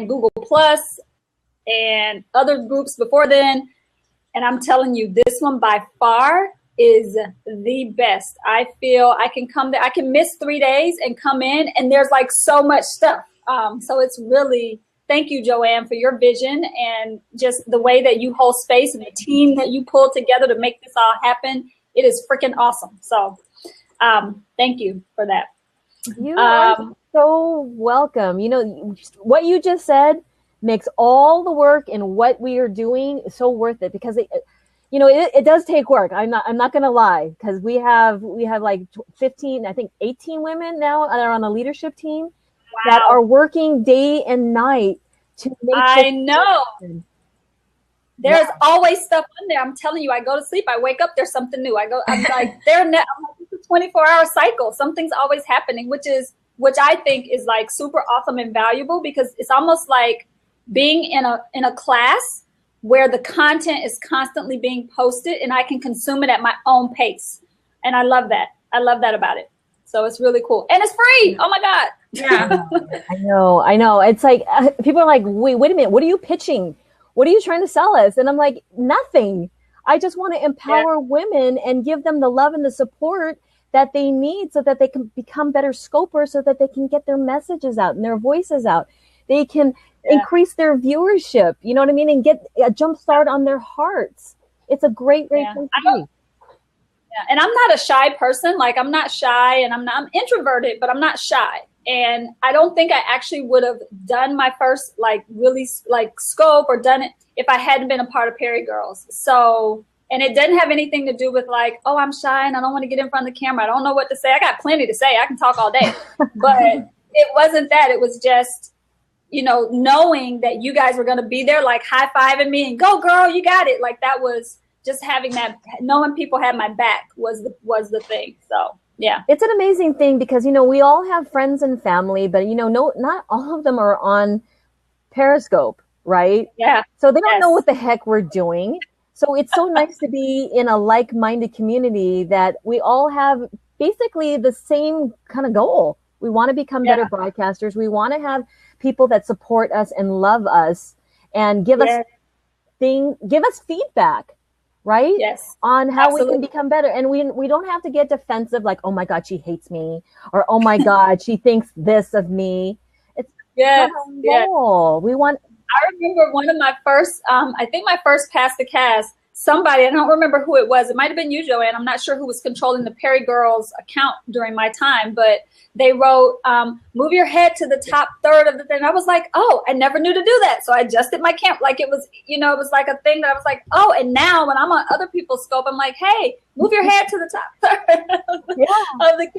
and Google Plus and other groups before then. And I'm telling you, this one by far is the best. I feel I can come there. I can miss 3 days and come in, and there's like so much stuff. So it's really, thank you, Joanne, for your vision and just the way that you hold space and the team that you pull together to make this all happen. It is freaking awesome. So thank you for that. You are so welcome. You know, what you just said makes all the work and what we are doing so worth it, because it does take work. I'm not going to lie, because we have like 15, I think 18 women now that are on the leadership team. Wow. That are working day and night to make I know. There's always stuff in there. I'm telling you, I go to sleep, I wake up, there's something new. I'm like, it's a 24-hour cycle. Something's always happening, which I think is like super awesome and valuable, because it's almost like being in a class where the content is constantly being posted and I can consume it at my own pace. And I love that. I love that about it. So it's really cool. And it's free. Oh my God. Yeah. I know. It's like, people are like, wait a minute. What are you pitching? What are you trying to sell us? And I'm like, nothing. I just want to empower women and give them the love and the support that they need so that they can become better scopers, so that they can get their messages out and their voices out. They can increase their viewership, you know what I mean? And get a jump start on their hearts. It's a great place to be. Yeah, and I'm not a shy person. Like, I'm not shy, and I'm introverted, but I'm not shy. And I don't think I actually would have done my first, like, really, like, scope or done it if I hadn't been a part of PeriGirls. So, and it didn't have anything to do with like, oh, I'm shy and I don't want to get in front of the camera. I don't know what to say. I got plenty to say. I can talk all day. But it wasn't that. It was just, knowing that you guys were going to be there, like high-fiving me and go, girl, you got it. Like, that was just having that, knowing people had my back was the thing. So, yeah. It's an amazing thing because, we all have friends and family, but, not all of them are on Periscope, right? Yeah. So they don't know what the heck we're doing. So it's so nice to be in a like-minded community that we all have basically the same kind of goal. We want to become better broadcasters. We want to have people that support us and love us and give us feedback, right? Yes. On how we can become better. And we don't have to get defensive, like, oh my God, she hates me, or oh my God, she thinks this of me. It's not our goal. I remember one of my first, I think my first Pass the Cast, somebody, I don't remember who it was. It might have been you, Joanne. I'm not sure who was controlling the PeriGirls account during my time, but they wrote, move your head to the top third of the thing. I was like, oh, I never knew to do that. So I adjusted my camera. Like, it was, it was like a thing that I was like, oh, and now when I'm on other people's scope, I'm like, hey, move your head to the top third of the camera.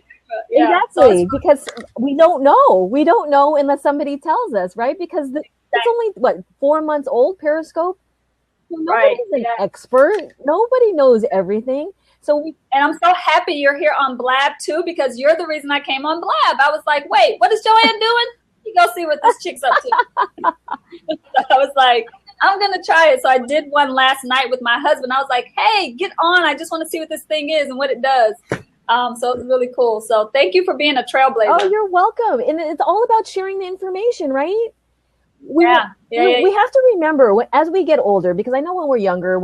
Yeah. Exactly. So because we don't know. We don't know unless somebody tells us, right? Because it's only, 4 months old, Periscope? Nobody's an expert. Nobody knows everything. And I'm so happy you're here on Blab too, because you're the reason I came on Blab. I was like, wait, what is Joanne doing? You go see what this chick's up to. So I was like, I'm going to try it. So I did one last night with my husband. I was like, hey, get on. I just want to see what this thing is and what it does. So it's really cool. So thank you for being a trailblazer. Oh, you're welcome. And it's all about sharing the information, right? We have to remember as we get older, because I know when we're younger,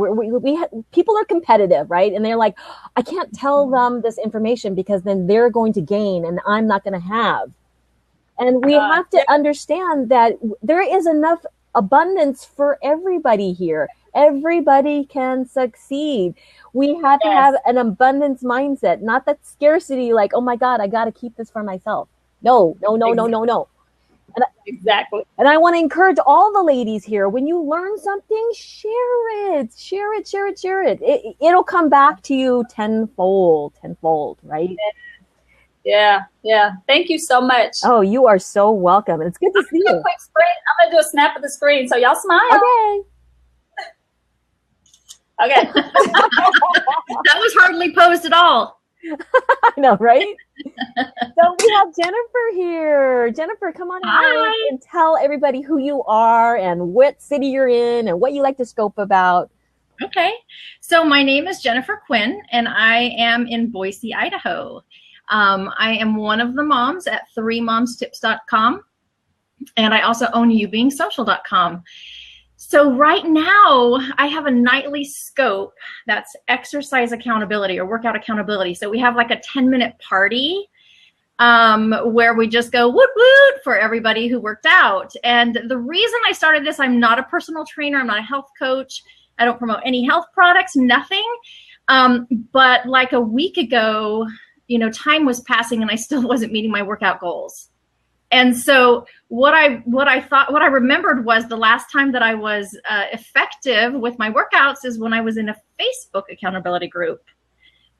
people are competitive, right? And they're like, I can't tell them this information because then they're going to gain and I'm not going to have. And we have to understand that there is enough abundance for everybody here. Everybody can succeed. We have to have an abundance mindset, not that scarcity, like, oh my God, I got to keep this for myself. No. Exactly. And I want to encourage all the ladies here, when you learn something, share it. It'll come back to you tenfold, right? Yeah. Thank you so much. Oh, you are so welcome. It's good to see you. A quick screen. I'm going to do a snap of the screen. So y'all smile. Okay. That was hardly posed at all. I know, right? So we have Jennifer here. Jennifer, come on in and tell everybody who you are and what city you're in and what you like to scope about. Okay. So my name is Jennifer Quinn, and I am in Boise, Idaho. I am one of the moms at 3momstips.com. And I also own youbeingsocial.com. So right now I have a nightly scope that's exercise accountability or workout accountability. So we have like a 10-minute party where we just go woot woot for everybody who worked out. And the reason I started this, I'm not a personal trainer. I'm not a health coach. I don't promote any health products, nothing. But like a week ago, time was passing and I still wasn't meeting my workout goals. And so what I remembered was the last time that I was effective with my workouts is when I was in a Facebook accountability group.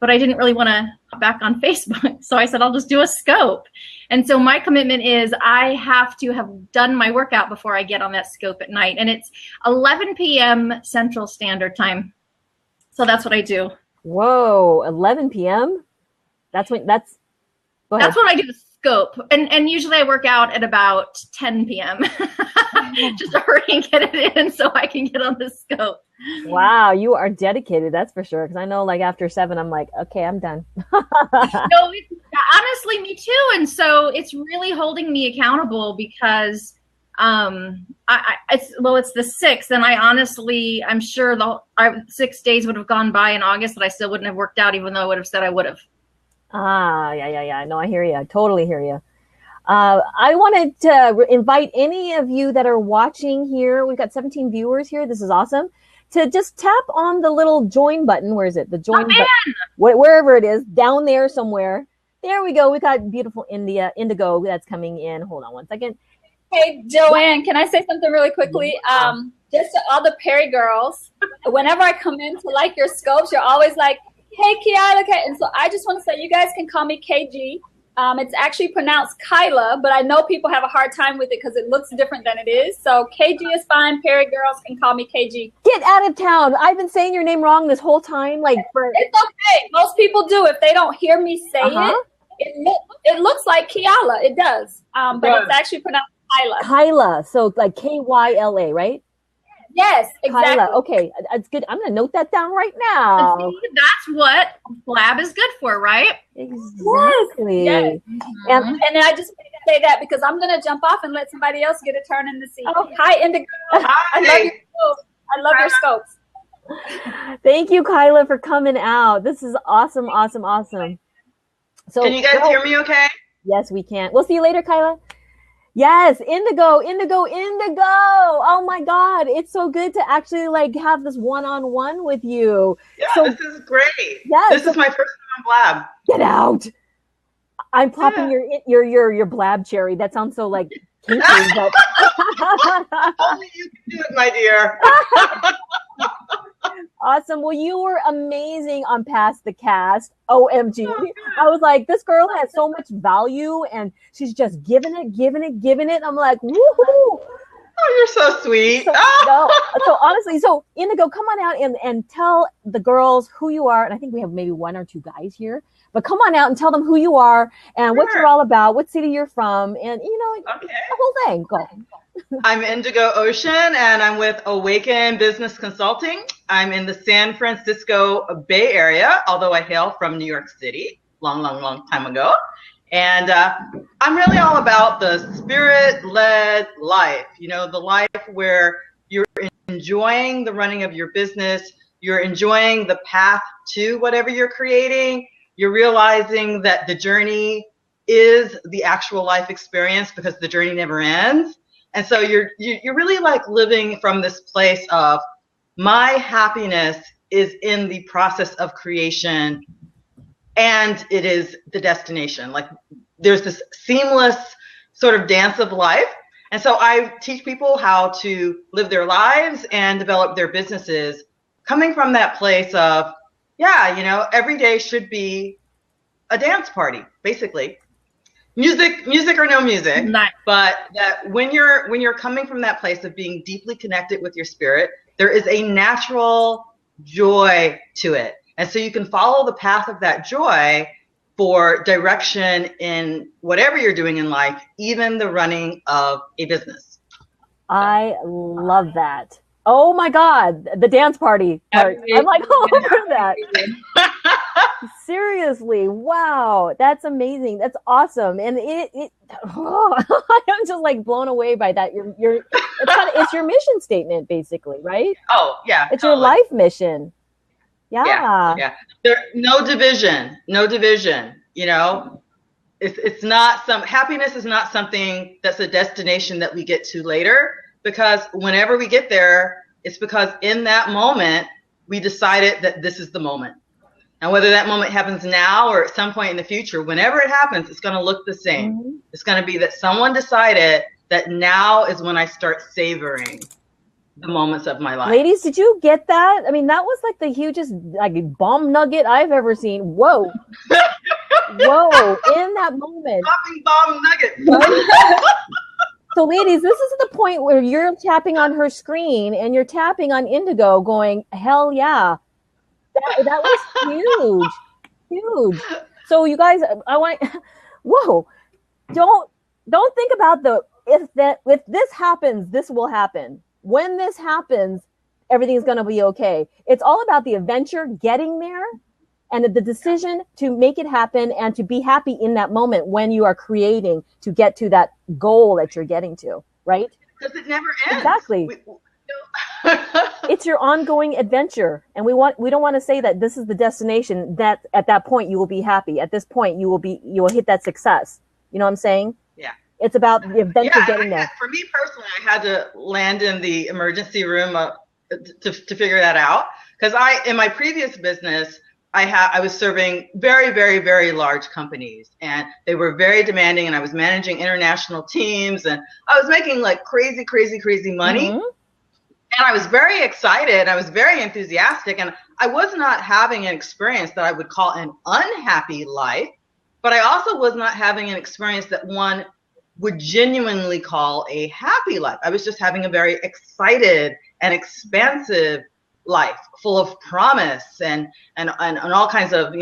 But I didn't really want to hop back on Facebook. So I said, I'll just do a scope. And so my commitment is I have to have done my workout before I get on that scope at night. And it's 11 p.m. Central Standard Time. So that's what I do. Whoa, 11 p.m.? Go ahead. That's what I do, the scope. And usually I work out at about 10 p.m. Just to hurry and get it in so I can get on the scope. Wow, you are dedicated, that's for sure. Because I know like after 7, I'm like, okay, I'm done. No, honestly, me too. And so it's really holding me accountable because it's the 6th. And I'm sure 6 days would have gone by in August that I still wouldn't have worked out, even though I would have said I would have. Yeah. No, I hear you. I totally hear you. I wanted to invite any of you that are watching here. We've got 17 viewers here. This is awesome. To just tap on the little join button. Where is it? The join button. Wherever it is, down there somewhere. There we go. We got beautiful Indigo that's coming in. Hold on one second. Hey, Joanne, can I say something really quickly? Just to all the Perry girls, whenever I come in to like your scopes, you're always like, hey, Kyla. And so I just want to say you guys can call me KG. It's actually pronounced Kyla, but I know people have a hard time with it because it looks different than it is. So KG is fine. Perry girls can call me KG. Get out of town. I've been saying your name wrong this whole time. It's okay. Most people do. If they don't hear me say it looks like Kyla. It does. But it's actually pronounced Kyla. Kyla. So like Kyla, right? Yes, exactly. Kyla. Okay, that's good. I'm going to note that down right now. That's what Blab is good for, right? Exactly. Yes. And I just want to say that because I'm going to jump off and let somebody else get a turn in the seat. Oh. Hi, Indigo. Hi. I love your scopes. Thank you, Kyla, for coming out. This is awesome. So, can you guys hear me okay? Yes, we can. We'll see you later, Kyla. Yes, Indigo. Oh my God. It's so good to actually have this one-on-one with you. Yeah, so, this is great. Yes. This is my first time on Blab. Get out. I'm popping your Blab cherry. That sounds so kinky, but only you can do it, my dear. Awesome. Well, you were amazing on Past the Cast. OMG. I was like, this girl has so much value and she's just giving it. I'm like, woohoo. Oh, you're so sweet. So honestly, Indigo, come on out and tell the girls who you are. And I think we have maybe 1 or 2 guys here. But come on out and tell them who you are and what you're all about, what city you're from, and the whole thing. Go. I'm Indigo Ocean, and I'm with Awaken Business Consulting. I'm in the San Francisco Bay Area, although I hail from New York City, long time ago. And I'm really all about the spirit-led life, the life where you're enjoying the running of your business, you're enjoying the path to whatever you're creating, you're realizing that the journey is the actual life experience because the journey never ends. And so you're really living from this place of my happiness is in the process of creation and it is the destination. There's this seamless sort of dance of life. And so I teach people how to live their lives and develop their businesses coming from that place of, every day should be a dance party, basically. Music or no music, nice. But that when you're coming from that place of being deeply connected with your spirit, there is a natural joy to it. And so you can follow the path of that joy for direction in whatever you're doing in life, even the running of a business. I love that. Oh my God, the dance party part. I'm like all over that. Seriously, wow, that's amazing. That's awesome, and I'm just like blown away by that. It's your mission statement, basically, right? Oh yeah, it's totally your life mission. Yeah. There, no division. You know, it's not happiness is not something that's a destination that we get to later, because whenever we get there, it's because in that moment we decided that this is the moment. And whether that moment happens now or at some point in the future, whenever it happens, it's going to look the same. Mm-hmm. It's going to be that someone decided that now is when I start savoring the moments of my life. Ladies, did you get that? I mean, that was like the hugest bomb nugget I've ever seen. Whoa. Whoa, in that moment. Popping bomb nugget. So ladies, this is the point where you're tapping on her screen and you're tapping on Indigo going, hell yeah. That was huge. So you guys, whoa, don't think about if this happens, this will happen. When this happens, everything's going to be okay. It's all about the adventure, getting there, and the decision to make it happen and to be happy in that moment when you are creating to get to that goal that you're getting to, right? Because it never ends. Exactly. It's your ongoing adventure, and we don't want to say that this is the destination, that at that point you will be happy. At this point you will hit that success. You know what I'm saying? Yeah. It's about the adventure getting there. For me personally, I had to land in the emergency room to figure that out, because in my previous business I was serving very, very, very large companies, and they were very demanding, and I was managing international teams, and I was making like crazy money. Mm-hmm. And I was very excited. I was very enthusiastic. And I was not having an experience that I would call an unhappy life. But I also was not having an experience that one would genuinely call a happy life. I was just having a very excited and expansive life, full of promise and all kinds of,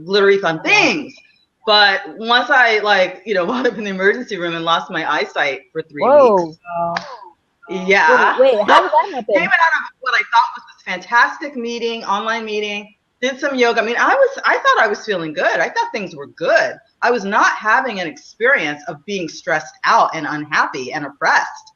glittery fun things. But once I wound up in the emergency room and lost my eyesight for 3 weeks. Yeah. Wait, how did that happen? Came out of what I thought was this fantastic online meeting, did some yoga. I mean, I thought I was feeling good. I thought things were good. I was not having an experience of being stressed out and unhappy and oppressed.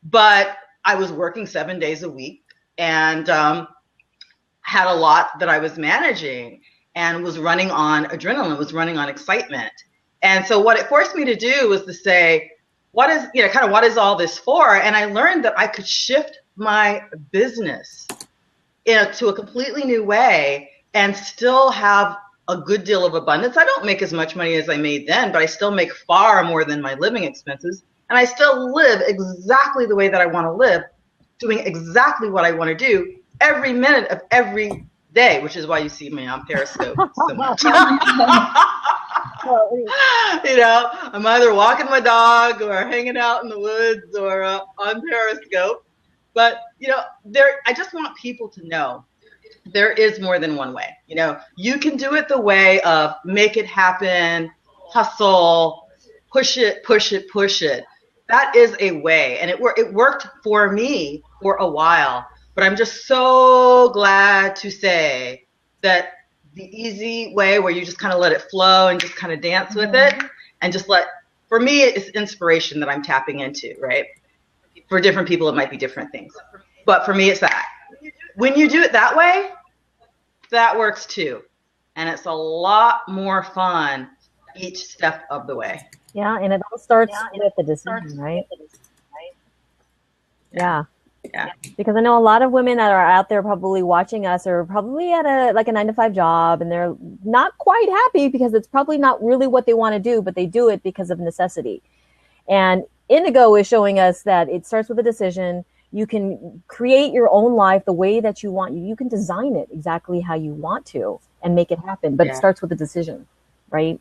But I was working 7 days a week and had a lot that I was managing and was running on adrenaline, was running on excitement. And so what it forced me to do was to say, what is all this for? And I learned that I could shift my business to a completely new way and still have a good deal of abundance. I don't make as much money as I made then, but I still make far more than my living expenses. And I still live exactly the way that I want to live, doing exactly what I want to do every minute of every day, which is why you see me on Periscope so much. I'm either walking my dog or hanging out in the woods or on Periscope. But, I just want people to know there is more than one way. You can do it the way of make it happen, hustle, push it. That is a way. And it worked for me for a while. But I'm just so glad to say that the easy way where you just kind of let it flow and just kind of dance with it and just for me, it's inspiration that I'm tapping into, right? For different people, it might be different things. But for me, it's that. When you do it that way, that works too. And it's a lot more fun each step of the way. Yeah, and it all starts with the decision, right? Yeah. Yeah. Because I know a lot of women that are out there probably watching us are probably at a 9-to-5 job, and they're not quite happy because it's probably not really what they want to do, but they do it because of necessity. And Indigo is showing us that it starts with a decision. You can create your own life the way that you want. You can design it exactly how you want to and make it happen, but it starts with a decision, right?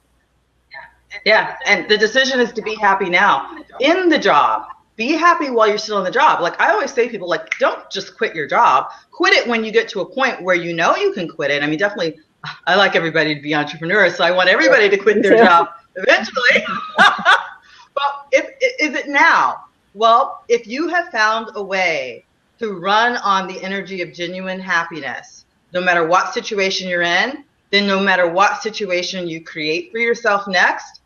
Yeah, and the decision is to be happy now in the job. Be happy while you're still in the job. Like I always say to people, don't just quit your job. Quit it when you get to a point where you can quit it. I mean, definitely, I like everybody to be entrepreneurs, so I want everybody to quit their job eventually. But is it now? Well, if you have found a way to run on the energy of genuine happiness, no matter what situation you're in, then no matter what situation you create for yourself next,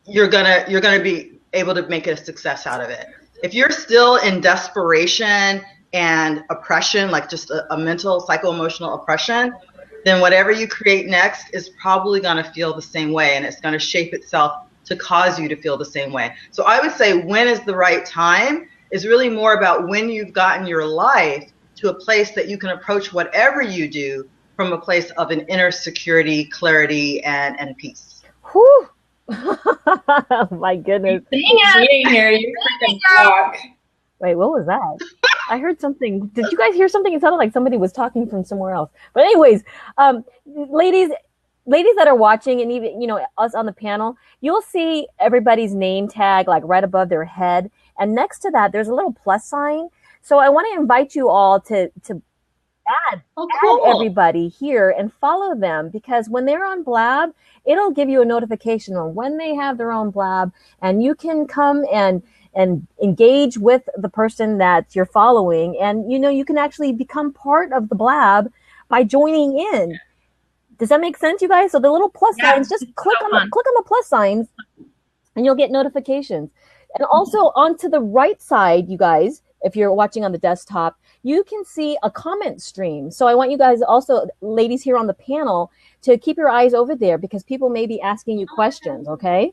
you're gonna be able to make a success out of it. If you're still in desperation and oppression, like just a mental, psycho-emotional oppression, then whatever you create next is probably going to feel the same way, and it's going to shape itself to cause you to feel the same way. So I would say when is the right time is really more about when you've gotten your life to a place that you can approach whatever you do from a place of an inner security, clarity, and peace. Whew. Oh my goodness. Being here, you freaking talk. Wait, what was that? I heard something. Did you guys hear something? It sounded like somebody was talking from somewhere else. But anyways, ladies that are watching, and even, you know, us on the panel, you'll see everybody's name tag like right above their head. And next to that, there's a little plus sign. So I want to invite you all to add everybody here and follow them, because when they're on Blab, it'll give you a notification on when they have their own Blab, and you can come and engage with the person that you're following. And, you know, you can actually become part of the Blab by joining in. Does that make sense, you guys? So the little plus signs, just click on the plus signs and you'll get notifications. And also onto the right side, you guys, if you're watching on the desktop, you can see a comment stream. So I want you guys also, ladies here on the panel, to keep your eyes over there, because people may be asking you questions, okay?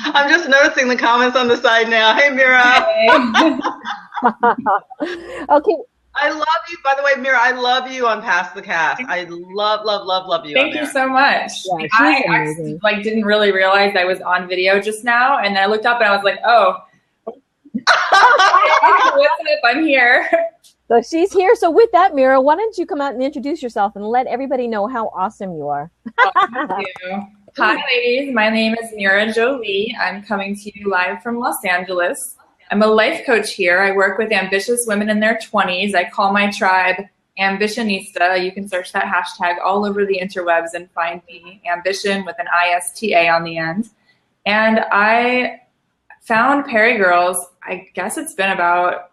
I'm just noticing the comments on the side now. Hey, Mira. Okay. I love you. By the way, Mira, I love you on Past the Cast. I love you. Thank you so much. Yeah, I actually, like, didn't really realize I was on video just now, and then I looked up and I was like, oh. What's up? I'm here. So she's here. So with that, Mira, why don't you come out and introduce yourself and let everybody know how awesome you are. Thank you. Hi, ladies. My name is Mira Jolie. I'm coming to you live from Los Angeles. I'm a life coach here. I work with ambitious women in their 20s. I call my tribe Ambitionista. You can search that hashtag all over the interwebs and find me, Ambition with an ISTA on the end. And I found PeriGirls, I guess it's been about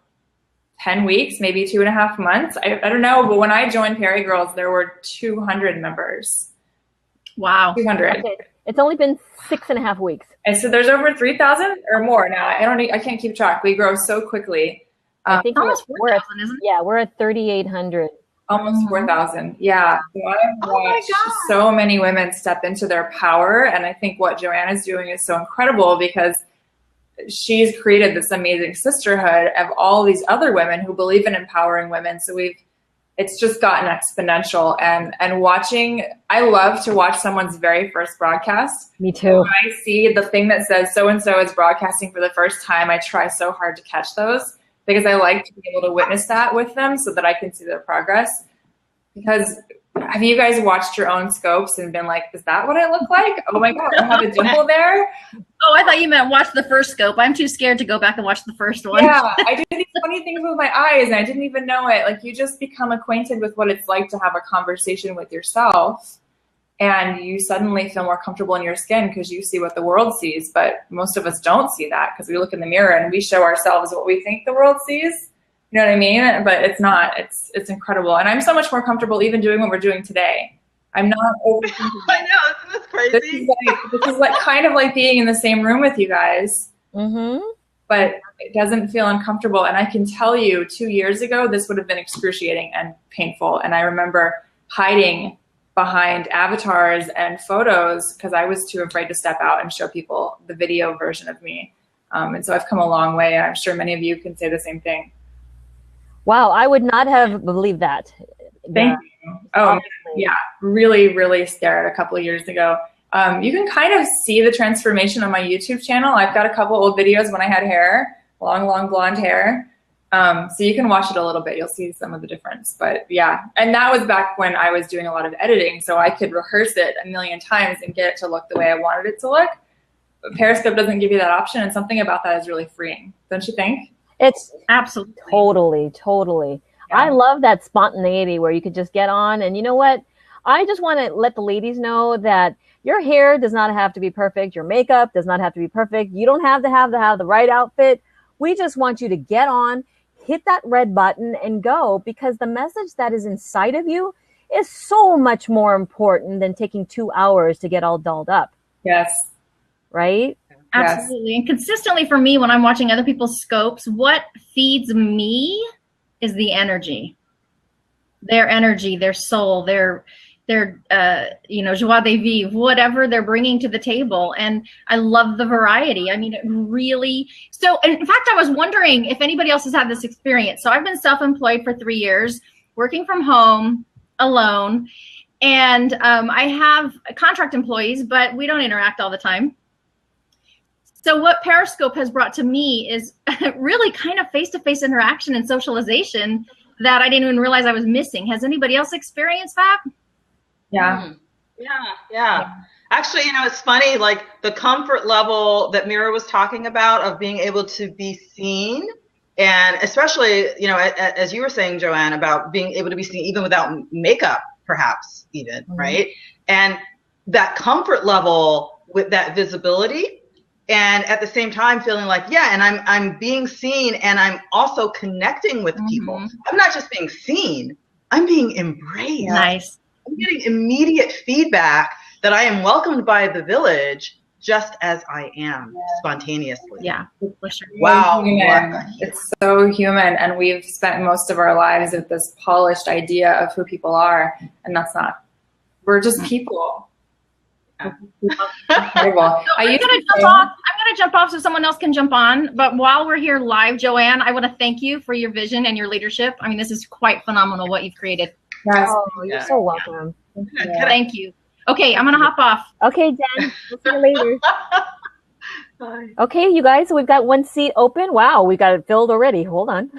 10 weeks, maybe 2.5 months. I don't know, but when I joined PeriGirls, there were 200 members. Wow. 200. Okay. It's only been 6.5 weeks. And so there's over 3,000 or more now. I can't keep track. We grow so quickly. I think we're at 3,800. Almost 4,000. Yeah. So I've watched so many women step into their power. And I think what Joanna's doing is so incredible, because she's created this amazing sisterhood of all these other women who believe in empowering women. So it's just gotten exponential, and watching, I love to watch someone's very first broadcast. Me too. When I see the thing that says so-and-so is broadcasting for the first time, I try so hard to catch those, because I like to be able to witness that with them so that I can see their progress. Because have you guys watched your own scopes and been like, is that what I look like? Oh my God, I have a dimple there. Oh, I thought you meant watch the first scope. I'm too scared to go back and watch the first one. Yeah, I do these funny things with my eyes, and I didn't even know it. Like, you just become acquainted with what it's like to have a conversation with yourself, and you suddenly feel more comfortable in your skin because you see what the world sees. But most of us don't see that, because we look in the mirror and we show ourselves what we think the world sees. You know what I mean? But it's not. It's incredible. And I'm so much more comfortable even doing what we're doing today. I'm not overthinking. I know, isn't this crazy? This is like kind of like being in the same room with you guys. Mm-hmm. But it doesn't feel uncomfortable. And I can tell you, 2 years ago, this would have been excruciating and painful. And I remember hiding behind avatars and photos because I was too afraid to step out and show people the video version of me. And so I've come a long way. And I'm sure many of you can say the same thing. Wow, I would not have believed that. Thank you. Oh, yeah, really, really scared a couple of years ago. You can kind of see the transformation on my YouTube channel. I've got a couple old videos when I had hair, long blonde hair. So you can watch it a little bit. You'll see some of the difference. But yeah, and that was back when I was doing a lot of editing, so I could rehearse it a million times and get it to look the way I wanted it to look. But Periscope doesn't give you that option, and something about that is really freeing. Don't you think? It's absolutely totally. Yeah. I love that spontaneity where you could just get on. And you know what? I just want to let the ladies know that your hair does not have to be perfect. Your makeup does not have to be perfect. You don't have to have the right outfit. We just want you to get on, hit that red button and go, because the message that is inside of you is so much more important than taking 2 hours to get all dolled up. Yes. Right? Absolutely. Yes. And consistently for me, when I'm watching other people's scopes, what feeds me is the energy, their energy, their soul, their joie de vivre, whatever they're bringing to the table. And I love the variety. I mean, it really, so in fact, I was wondering if anybody else has had this experience. So I've been self-employed for 3 years, working from home alone. And I have contract employees, but we don't interact all the time. So what Periscope has brought to me is really kind of face-to-face interaction and socialization that I didn't even realize I was missing. Has anybody else experienced that? Yeah. Yeah. Actually, it's funny, like the comfort level that Mira was talking about of being able to be seen, and especially, as you were saying, Joanne, about being able to be seen even without makeup, perhaps even, right? And that comfort level with that visibility, and at the same time feeling like, and I'm being seen, and I'm also connecting with people. I'm not just being seen, I'm being embraced. Nice. I'm getting immediate feedback that I am welcomed by the village just as I am, spontaneously. Yeah, for sure. Wow. It's so human. And we've spent most of our lives with this polished idea of who people are. And that's not. We're just people. Incredible. I'm gonna jump off so someone else can jump on. But while we're here live, Joanne, I want to thank you for your vision and your leadership. I mean, this is quite phenomenal what you've created. Yes. Oh, you're so welcome. Thank you. Okay, I'm gonna hop off. Okay, Jen. We'll see you later. Okay, you guys, so we've got one seat open. Wow, we got it filled already. Hold on.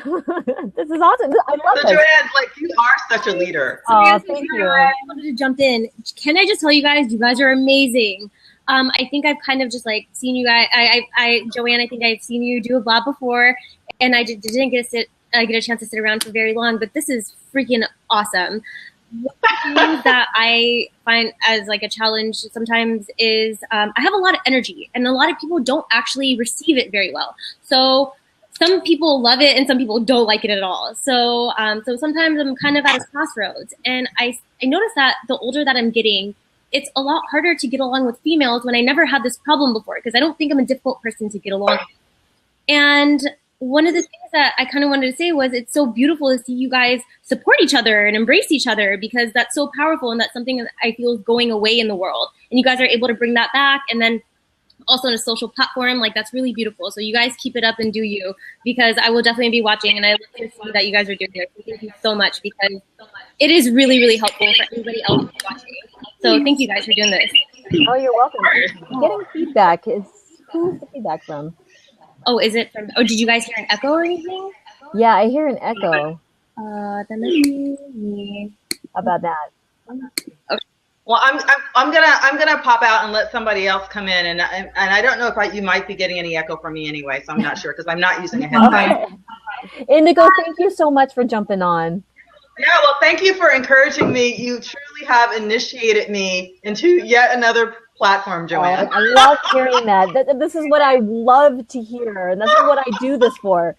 This is awesome. I love this. Joanne, you are such a leader. Oh, thank you. I wanted to jump in. Can I just tell you guys are amazing. I think I've kind of just seen you guys. Joanne, I think I've seen you do a Blab before, and I didn't get a chance to sit around for very long, but this is freaking awesome. One thing that I find as a challenge sometimes is I have a lot of energy, and a lot of people don't actually receive it very well. So some people love it and some people don't like it at all. So sometimes I'm kind of at a crossroads, and I notice that the older that I'm getting, it's a lot harder to get along with females when I never had this problem before, because I don't think I'm a difficult person to get along with. And one of the things that I kind of wanted to say was it's so beautiful to see you guys support each other and embrace each other, because that's so powerful, and that's something that I feel is going away in the world. And you guys are able to bring that back, and then also on a social platform, that's really beautiful. So you guys keep it up and do you, because I will definitely be watching, and I look to see that you guys are doing it. Thank you so much, because it is really, really helpful for anybody else watching. So thank you guys for doing this. Oh, you're welcome. I'm getting feedback. Who's the feedback from? Oh, is it from? Oh, did you guys hear an echo or anything? Yeah, I hear an echo. Then me. How about that? Okay. Well, I'm gonna pop out and let somebody else come in, and I don't know if you might be getting any echo from me anyway, so I'm not sure because I'm not using a headset. Indigo, thank you so much for jumping on. Yeah, well, thank you for encouraging me. You truly have initiated me into yet another platform, Joanne. I love hearing that. This is what I love to hear, and this is what I do this for.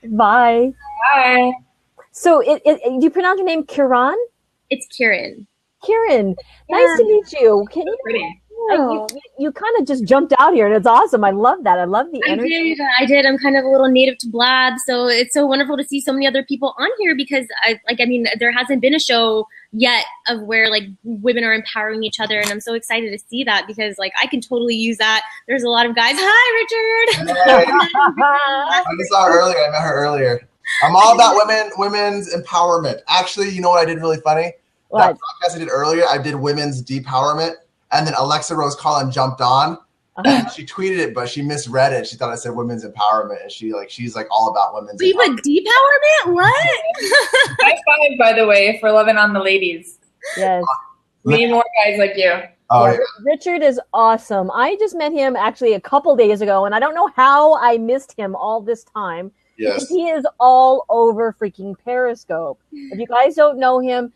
Bye. Bye. So, do you pronounce your name Kiran? It's Kieran. Kieran, nice to meet you. Can you? Pretty. You kind of just jumped out here, and it's awesome. I love that. I love the energy. I did. I'm kind of a little native to Blab, so it's so wonderful to see so many other people on here, because there hasn't been a show yet of where women are empowering each other, and I'm so excited to see that, because I can totally use that. There's a lot of guys. Hi, Richard. I just saw her earlier. I met her earlier. I'm all about women's empowerment. Actually, you know what I did really funny? What? That podcast I did earlier, I did women's depowerment. And then Alexa Rose Collin jumped on, and she tweeted it, but she misread it. She thought I said women's empowerment, and she's all about women's empowerment. But depowerment? What? High five, by the way, for loving on the ladies. Yes. We need more guys like you. Oh, yeah. Richard is awesome. I just met him actually a couple days ago, and I don't know how I missed him all this time. Yes. He is all over freaking Periscope. If you guys don't know him,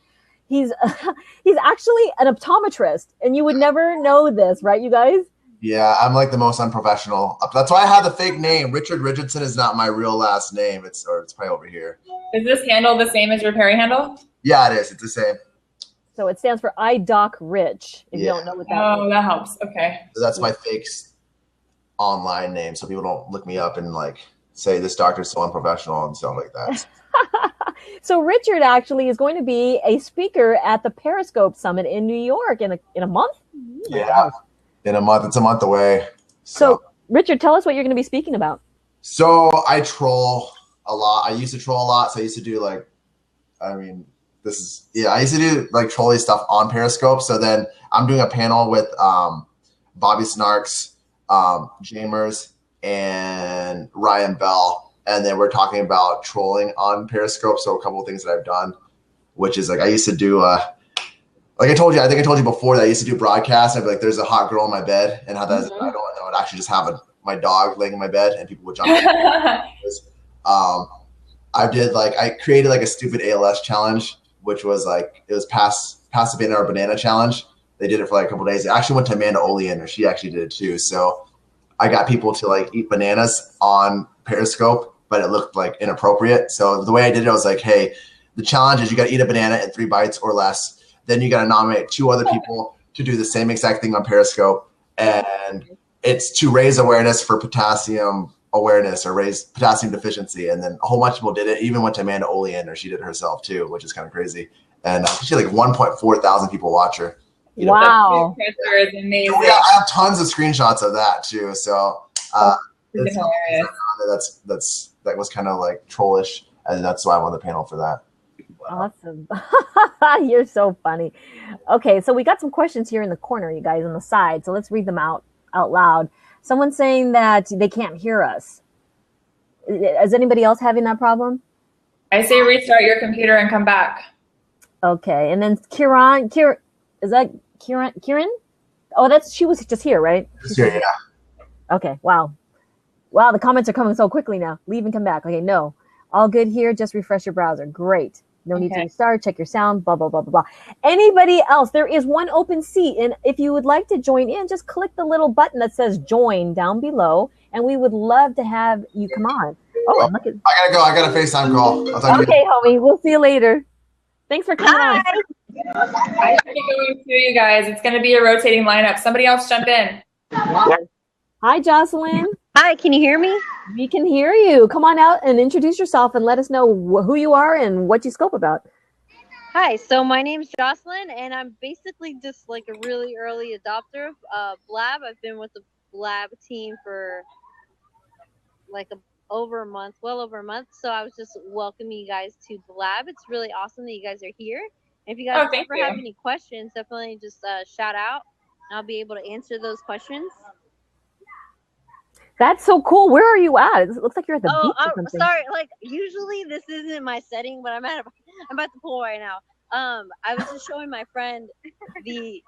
he's actually an optometrist, and you would never know this, right, you guys? Yeah, I'm the most unprofessional. That's why I have the fake name. Richardson is not my real last name. It's probably over here. Is this handle the same as your Perry handle? Yeah, it is. It's the same. So it stands for I Doc Rich, if you don't know what that means. Oh, that helps. Okay. So that's my fake online name, so people don't look me up and like say this doctor's so unprofessional and stuff like that. So Richard actually is going to be a speaker at the Periscope Summit in New York in a month? Yeah, in a month. It's a month away. So Richard, tell us what you're going to be speaking about. So I troll a lot. I used to troll a lot. So I used to do like, I used to do like trolly stuff on Periscope. So then I'm doing a panel with Bobby Snarks, Jamers, and Ryan Bell. And then we're talking about trolling on Periscope. So a couple of things that I've done, which is like I used to do, like I told you, I think I told you before that I used to do broadcasts. I'd be like, there's a hot girl in my bed, and how that is, I would actually just have my dog laying in my bed, and people would jump in. I created like a stupid ALS challenge, which was like, it was pass the banana or banana challenge. They did it for like a couple of days. It actually went to Amanda Olean, or she actually did it too. So I got people to like eat bananas on Periscope, but it looked like inappropriate. So the way I did it, I was like, hey, the challenge is you got to eat a banana in 3 bites or less. Then you got to nominate 2 other people to do the same exact thing on Periscope. And it's to raise awareness for potassium awareness or raise potassium deficiency. And then a whole bunch of people did it. Even went to Amanda Olean, or she did it herself too, which is kind of crazy. And she had like 1.4 thousand people watch her. Wow. That is amazing. Yeah, I have tons of screenshots of that too. So that was kind of like trollish, and that's why I'm on the panel for that. Awesome. You're so funny. Okay, so we got some questions here in the corner, you guys, on the side. So let's read them out loud. Someone's saying that they can't hear us. Is anybody else having that problem? I say restart your computer and come back. Okay, and then Kieran, is that Kieran? Oh, she was just here, right? Just here, yeah. Okay, wow. Wow, the comments are coming so quickly now. Leave and come back. Okay, no. All good here. Just refresh your browser. Great. No need to restart. Check your sound. Blah, blah, blah, blah, blah. Anybody else? There is one open seat. And if you would like to join in, just click the little button that says join down below. And we would love to have you come on. Oh, look at. I gotta go. I got a FaceTime call. I'll talk to you. Homie. We'll see you later. Thanks for coming on. I should be going through you guys. It's going to be a rotating lineup. Somebody else jump in. Hi, Jocelyn. Hi, can you hear me? We can hear you. Come on out and introduce yourself and let us know who you are and what you scope about. Hi, so my name's Jocelyn, and I'm basically just like a really early adopter of Blab. I've been with the Blab team for like well over a month. So I was just welcoming you guys to Blab. It's really awesome that you guys are here. And if you guys have any questions, definitely just shout out, and I'll be able to answer those questions. That's so cool. Where are you at? It looks like you're at the beach or something. Sorry. Like usually this isn't my setting, but I'm at the pool right now. I was just showing my friend the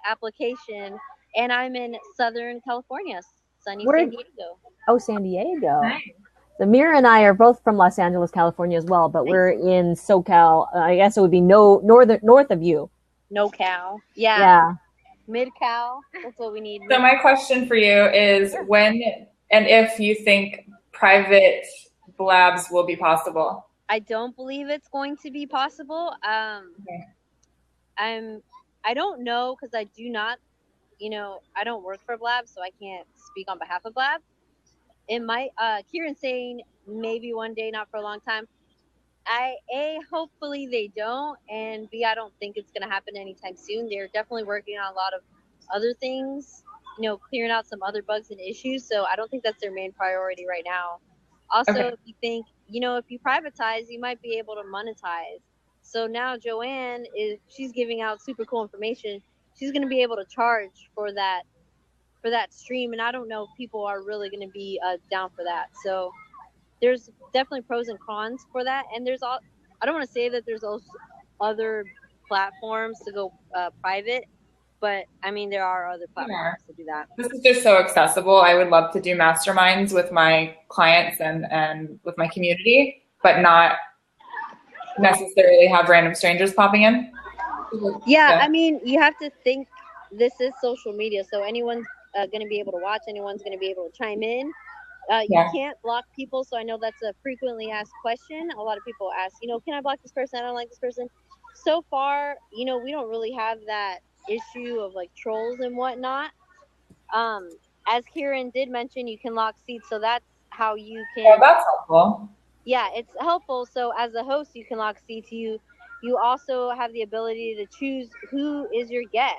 application, and I'm in Southern California, sunny San Diego. Oh, San Diego. Nice. So Mira and I are both from Los Angeles, California as well, but we're in SoCal. I guess it would be north of you. NoCal. Yeah. Mid-Cal, that's what we need. So my question for you is when and if you think private Blabs will be possible? I don't believe it's going to be possible. I don't know, because I do not, I don't work for Blab, so I can't speak on behalf of Blab. It might, Kieran's saying maybe one day, not for a long time. Hopefully they don't, and B, I don't think it's going to happen anytime soon. They're definitely working on a lot of other things, clearing out some other bugs and issues. So I don't think that's their main priority right now. Also, if you think, if you privatize, you might be able to monetize. So now Joanne she's giving out super cool information. She's going to be able to charge for that stream, and I don't know if people are really going to be down for that. So there's definitely pros and cons for that, and I don't want to say that there's also other platforms to go private, but I mean there are other platforms to do that. This is just so accessible. I would love to do masterminds with my clients and with my community, but not necessarily have random strangers popping in. Yeah, I mean, you have to think this is social media, so anyone's going to be able to watch, anyone's going to be able to chime in. You can't block people, so I know that's a frequently asked question. A lot of people ask, can I block this person? I don't like this person. so far, you know, we don't really have that issue of like trolls and whatnot. As Kieran did mention, you can lock seats, so that's how you can. Oh, that's helpful. Yeah, it's helpful. So as a host, you can lock seats. You also have the ability to choose who is your guest.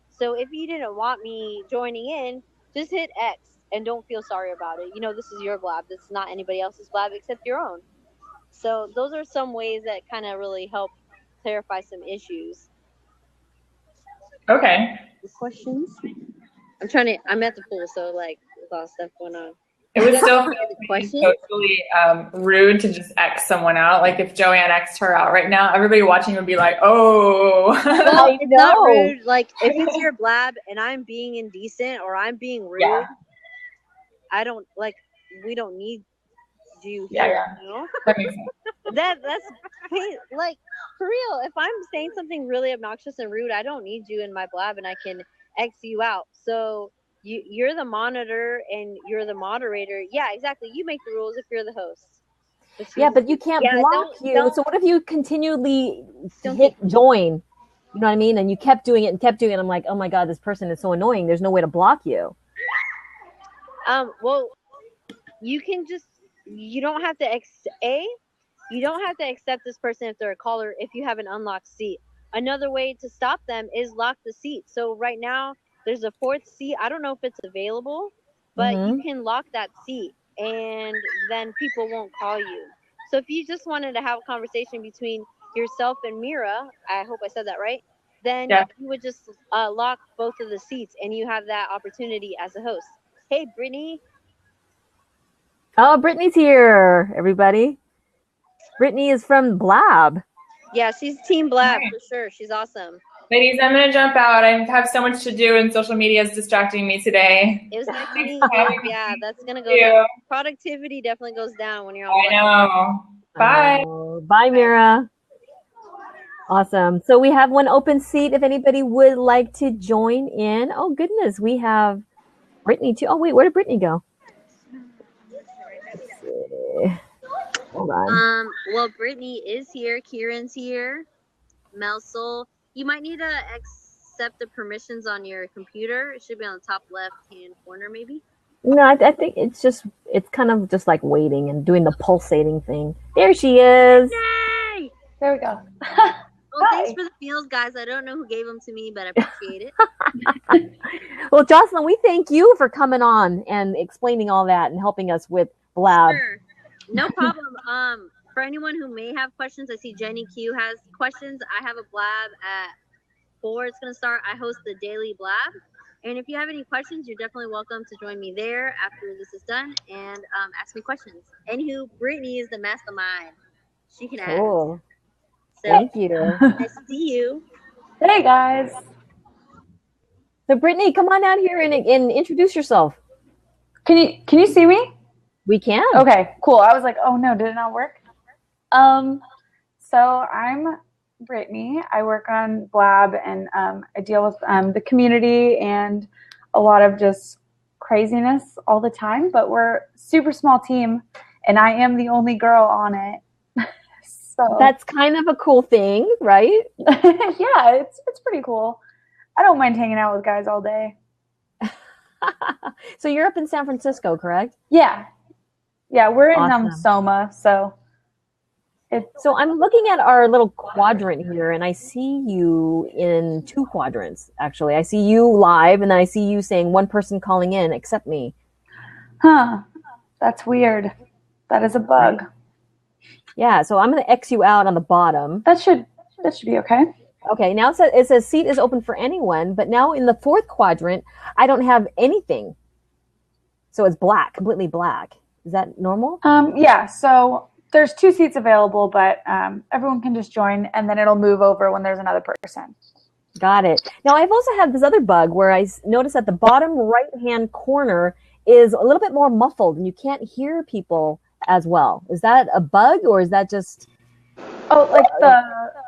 So if you didn't want me joining in, just hit X and don't feel sorry about it. You know, this is your Blab. This is not anybody else's Blab except your own. So those are some ways that kind of really help clarify some issues. Okay. Questions? I'm at the pool, so like there's a lot of stuff going on. It would still feel socially rude to just X someone out. Like if Joanne X'd her out right now, everybody watching would be like, oh. Well, it's not rude. Like if it's your Blab and I'm being indecent or I'm being rude, yeah. I don't like. We don't need you here. Yeah. You know? That makes sense. That's like for real. If I'm saying something really obnoxious and rude, I don't need you in my Blab, and I can X you out. So. You're the monitor and you're the moderator. Yeah, exactly. You make the rules if you're the host. Yeah, but you can't block you. So what if you continually hit join? You know what I mean? And you kept doing it and kept doing it. I'm like, oh my God, this person is so annoying. There's no way to block you. Well, you can just, you don't have to, you don't have to accept this person if they're a caller if you have an unlocked seat. Another way to stop them is lock the seat. So right now, there's a 4th seat. I don't know if it's available, but you can lock that seat and then people won't call you. So if you just wanted to have a conversation between yourself and Mira, I hope I said that right, then you would just lock both of the seats and you have that opportunity as a host. Hey, Brittany. Oh, Brittany's here, everybody. Brittany is from Blab. Yeah, she's Team Blab for sure. She's awesome. Ladies, I'm going to jump out. I have so much to do and social media is distracting me today. It was nice meeting you. Yeah, that's going to go down. Productivity definitely goes down when you're on. I know. Bye. Bye, Mira. Awesome. So we have one open seat if anybody would like to join in. Oh, goodness. We have Brittany, too. Oh, wait. Where did Brittany go? Let's see. Hold on. Well, Brittany is here. Kieran's here. Melsel. You might need to accept the permissions on your computer. It should be on the top left-hand corner, maybe. No, I think it's kind of just like waiting and doing the pulsating thing. There she is. Yay! There we go. Well, thanks for the feels, guys. I don't know who gave them to me, but I appreciate it. Well, Jocelyn, we thank you for coming on and explaining all that and helping us with Blab. Sure. No problem. For anyone who may have questions, I see Jenny Q has questions. I have a Blab at 4. It's going to start. I host the daily Blab. And if you have any questions, you're definitely welcome to join me there after this is done and ask me questions. Anywho, Brittany is the mastermind. She can ask. Cool. So, thank you. Nice to see you. Hey, guys. So, Brittany, come on out here and introduce yourself. Can you see me? We can. Okay, cool. I was like, oh no, did it not work? So I'm Brittany. I work on Blab and I deal with the community and a lot of just craziness all the time, but we're a super small team and I am the only girl on it. So that's kind of a cool thing, right? Yeah, it's pretty cool. I don't mind hanging out with guys all day. So you're up in San Francisco, correct? Yeah. Yeah, we're in Awesome. Soma, so So I'm looking at our little quadrant here, and I see you in 2 quadrants, actually. I see you live, and then I see you saying one person calling in, except me. Huh. That's weird. That is a bug. Yeah, so I'm going to X you out on the bottom. That should be okay. Okay, now it says seat is open for anyone, but now in the 4th quadrant, I don't have anything. So it's black, completely black. Is that normal? Yeah, so there's 2 seats available, but everyone can just join, and then it'll move over when there's another person. Got it. Now, I've also had this other bug where I noticed at the bottom right-hand corner is a little bit more muffled, and you can't hear people as well. Is that a bug, or is that just... Oh, like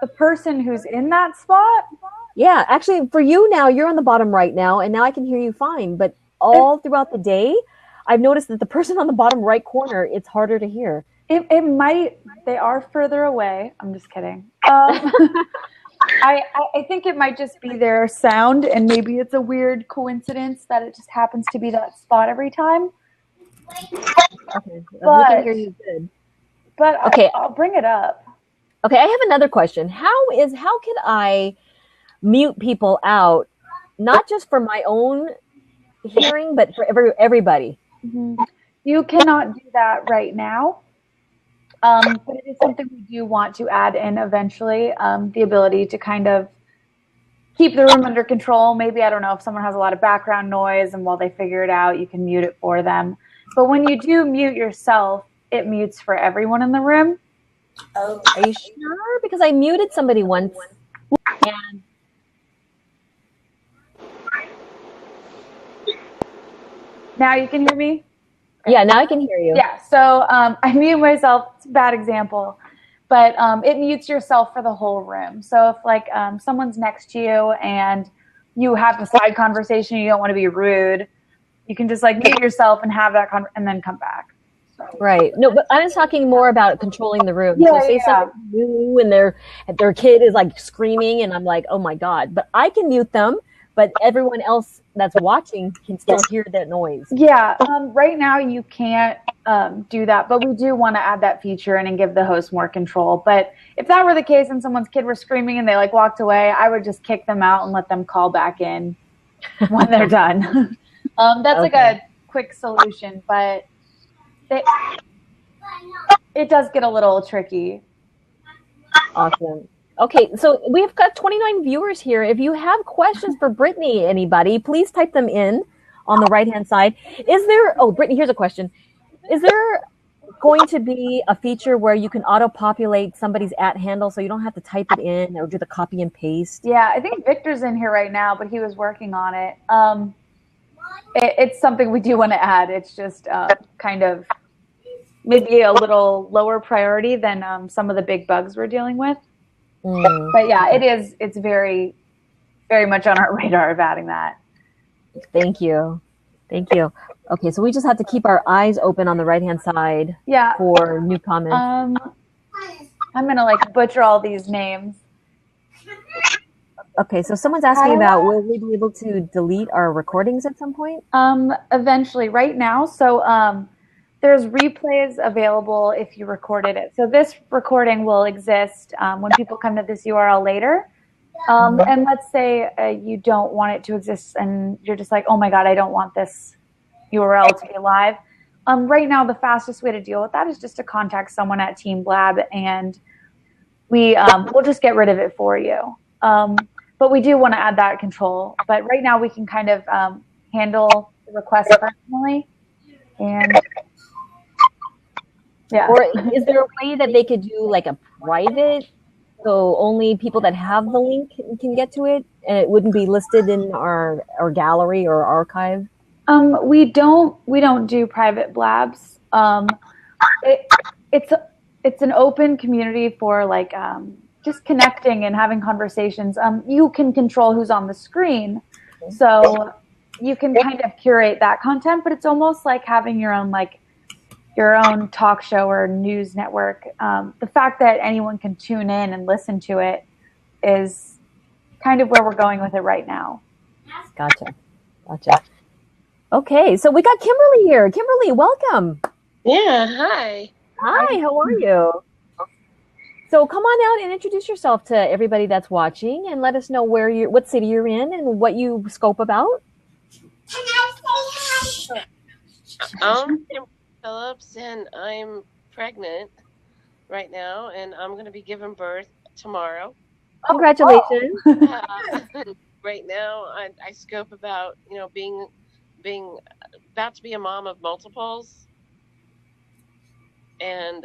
the person who's in that spot? Yeah, actually, for you now, you're on the bottom right now, and now I can hear you fine, but all throughout the day, I've noticed that the person on the bottom right corner, it's harder to hear. It might, they are further away. I'm just kidding. I think it might just be their sound, and maybe it's a weird coincidence that it just happens to be that spot every time. Okay, we can hear you good. But okay, I'll bring it up. Okay, I have another question. How can I mute people out, not just for my own hearing, but for everybody? Mm-hmm. You cannot do that right now. But it is something we do want to add in eventually, the ability to kind of keep the room under control. Maybe, I don't know, if someone has a lot of background noise and while they figure it out, you can mute it for them. But when you do mute yourself, it mutes for everyone in the room. Oh, are you sure? Because I muted somebody once. And now you can hear me? Yeah, now I can hear you. Yeah, so I mute myself. It's a bad example, but it mutes yourself for the whole room. So if like someone's next to you and you have a side conversation, you don't want to be rude, you can just like mute yourself and have that and then come back. So. Right. No, but I was talking more about controlling the room. Yeah, so say something new and their kid is like screaming and I'm like, oh my God. But I can mute them, but everyone else that's watching can still hear that noise. Yeah. Right now you can't do that, but we do want to add that feature in and give the host more control. But if that were the case and someone's kid was screaming and they like walked away, I would just kick them out and let them call back in when they're done. That's like a quick solution, but it does get a little tricky. Awesome. Okay, so we've got 29 viewers here. If you have questions for Brittany, anybody, please type them in on the right-hand side. Brittany, here's a question. Is there going to be a feature where you can auto-populate somebody's @handle so you don't have to type it in or do the copy and paste? Yeah, I think Victor's in here right now, but he was working on it. It's something we do want to add. It's just kind of maybe a little lower priority than some of the big bugs we're dealing with. But yeah, it's very, very much on our radar of adding that. Thank you. Okay, so we just have to keep our eyes open on the right-hand side for new comments. I'm going to like butcher all these names. Okay, so someone's asking about, will we be able to delete our recordings at some point? Eventually, right now. So there's replays available if you recorded it. So this recording will exist when people come to this URL later. And let's say you don't want it to exist and you're just like, oh my God, I don't want this URL to be live. Right now, the fastest way to deal with that is just to contact someone at Team Blab and we'll just get rid of it for you. But we do want to add that control. But right now we can kind of handle the request personally. And yeah. Or is there a way that they could do like a private, so only people that have the link can get to it, and it wouldn't be listed in our gallery or archive? We don't do private blabs. It's an open community for like just connecting and having conversations. You can control who's on the screen, so you can kind of curate that content, but it's almost like having your own talk show or news network. The fact that anyone can tune in and listen to it is kind of where we're going with it right now. Gotcha. Okay, so we got Kimberly here. Kimberly, welcome. Yeah, hi. Hi, how are you? So come on out and introduce yourself to everybody that's watching and let us know what city you're in and what you scope about. I'm Kim Phillips and I'm pregnant right now and I'm going to be giving birth tomorrow. Congratulations. Right now I scope about, being about to be a mom of multiples and,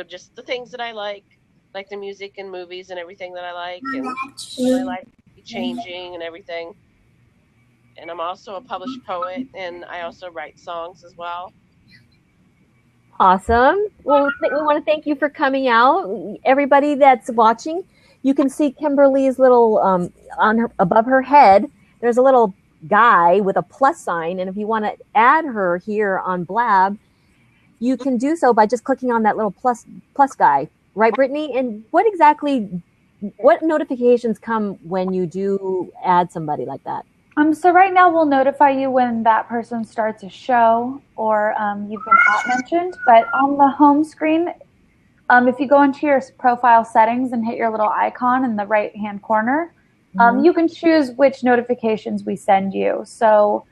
just the things that I like the music and movies and everything that I like and I like changing and everything. And I'm also a published poet and I also write songs as well. Awesome. Well, we want to thank you for coming out. Everybody that's watching, you can see Kimberly's little, above her head, there's a little guy with a plus sign. And if you want to add her here on Blab, you can do so by just clicking on that little plus guy. Right, Brittany? And what notifications come when you do add somebody like that? So right now we'll notify you when that person starts a show or you've been mentioned. But on the home screen, if you go into your profile settings and hit your little icon in the right-hand corner, you can choose which notifications we send you. So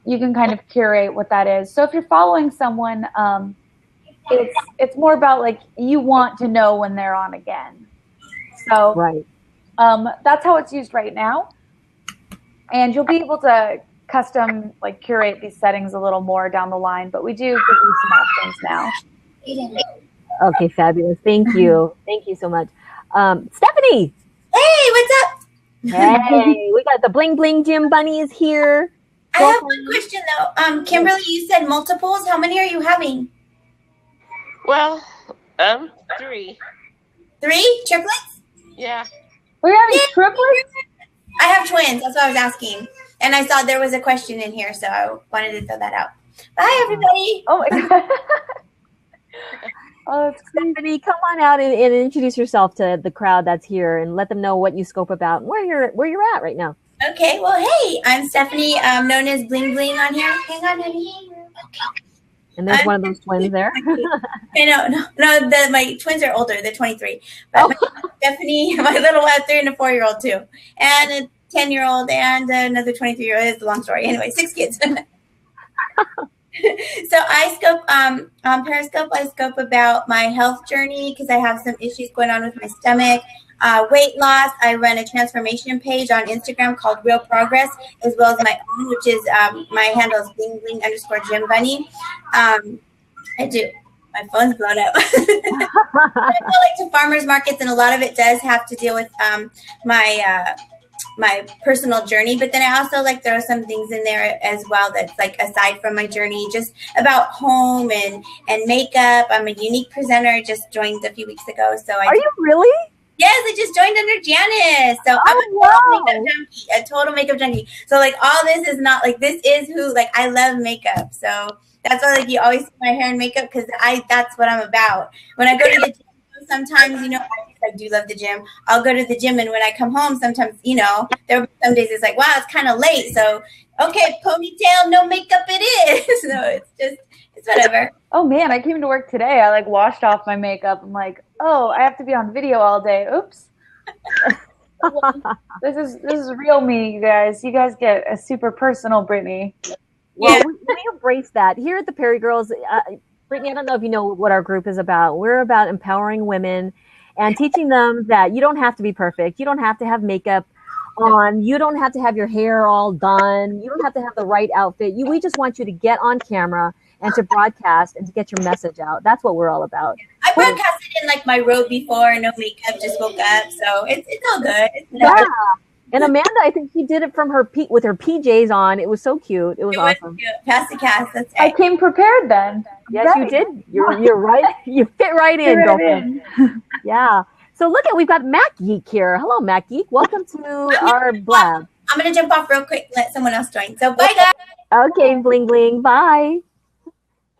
you can kind of curate what that is. So if you're following someone, it's more about like you want to know when they're on again. So right. That's how it's used right now. And you'll be able to custom like curate these settings a little more down the line, but we do give you some options now. Okay, fabulous. Thank you. Thank you so much. Stephanie. Hey, what's up? Hey, we got the Bling Bling Gym Bunny is here. I have one question though. Kimberly, you said multiples. How many are you having? Well, 3. 3 triplets? Yeah. We're having triplets? I have twins. That's what I was asking. And I saw there was a question in here, so I wanted to throw that out. Bye, everybody. Oh, my God. Oh, Stephanie, come on out and introduce yourself to the crowd that's here and let them know what you scope about and where you're at right now. Okay, well, hey, I'm Stephanie, known as Bling Bling on here. Hang on, honey. Okay. And there's one of those twins there. No, my twins are older. They're 23. But Stephanie, my little one, 3 and a 4-year-old too. And a 10-year-old and another 23-year-old. It's a long story. Anyway, 6 kids. So I scope on Periscope. I scope about my health journey because I have some issues going on with my stomach, weight loss. I run a transformation page on Instagram called Real Progress, as well as my own, which is my handle is bling_gym_bunny. I do. My phone's blown up. I go like to farmers markets, and a lot of it does have to deal with my personal journey, but then I also like throw some things in there as well that's like aside from my journey, just about home and makeup. I'm a unique presenter. I just joined a few weeks ago. So Are you really? Yes, I just joined under Janice. So I'm a total makeup junkie. So like all this is not like this is who like I love makeup. So that's why like you always see my hair and makeup because that's what I'm about. When I go to the gym, sometimes, you know, I do love the gym. I'll go to the gym, and when I come home, sometimes, you know, there will be some days it's like, wow, it's kind of late. So, okay, ponytail, no makeup it is. So it's whatever. Oh man, I came to work today. I like washed off my makeup. I'm like, oh, I have to be on video all day. Oops. This is real me, you guys. You guys get a super personal Brittany. Well, we embrace that here at the PeriGirls. Brittany, I don't know if you know what our group is about. We're about empowering women and teaching them that you don't have to be perfect. You don't have to have makeup on. You don't have to have your hair all done. You don't have to have the right outfit. We just want you to get on camera and to broadcast and to get your message out. That's what we're all about. I broadcasted in like my robe before, no makeup, just woke up. So it's all good. Yeah. And Amanda, I think she did it from with her PJs on. It was so cute. It was awesome. Cute. Pass the cast. That's right. I came prepared then. Yes, right. You did. You're right. You fit right in, girlfriend. Yeah. So we've got Mac Geek here. Hello, Mac Geek. Welcome to our Blab. I'm going to jump off real quick and let someone else join. So bye, guys. Okay, Bling Bling. Bye.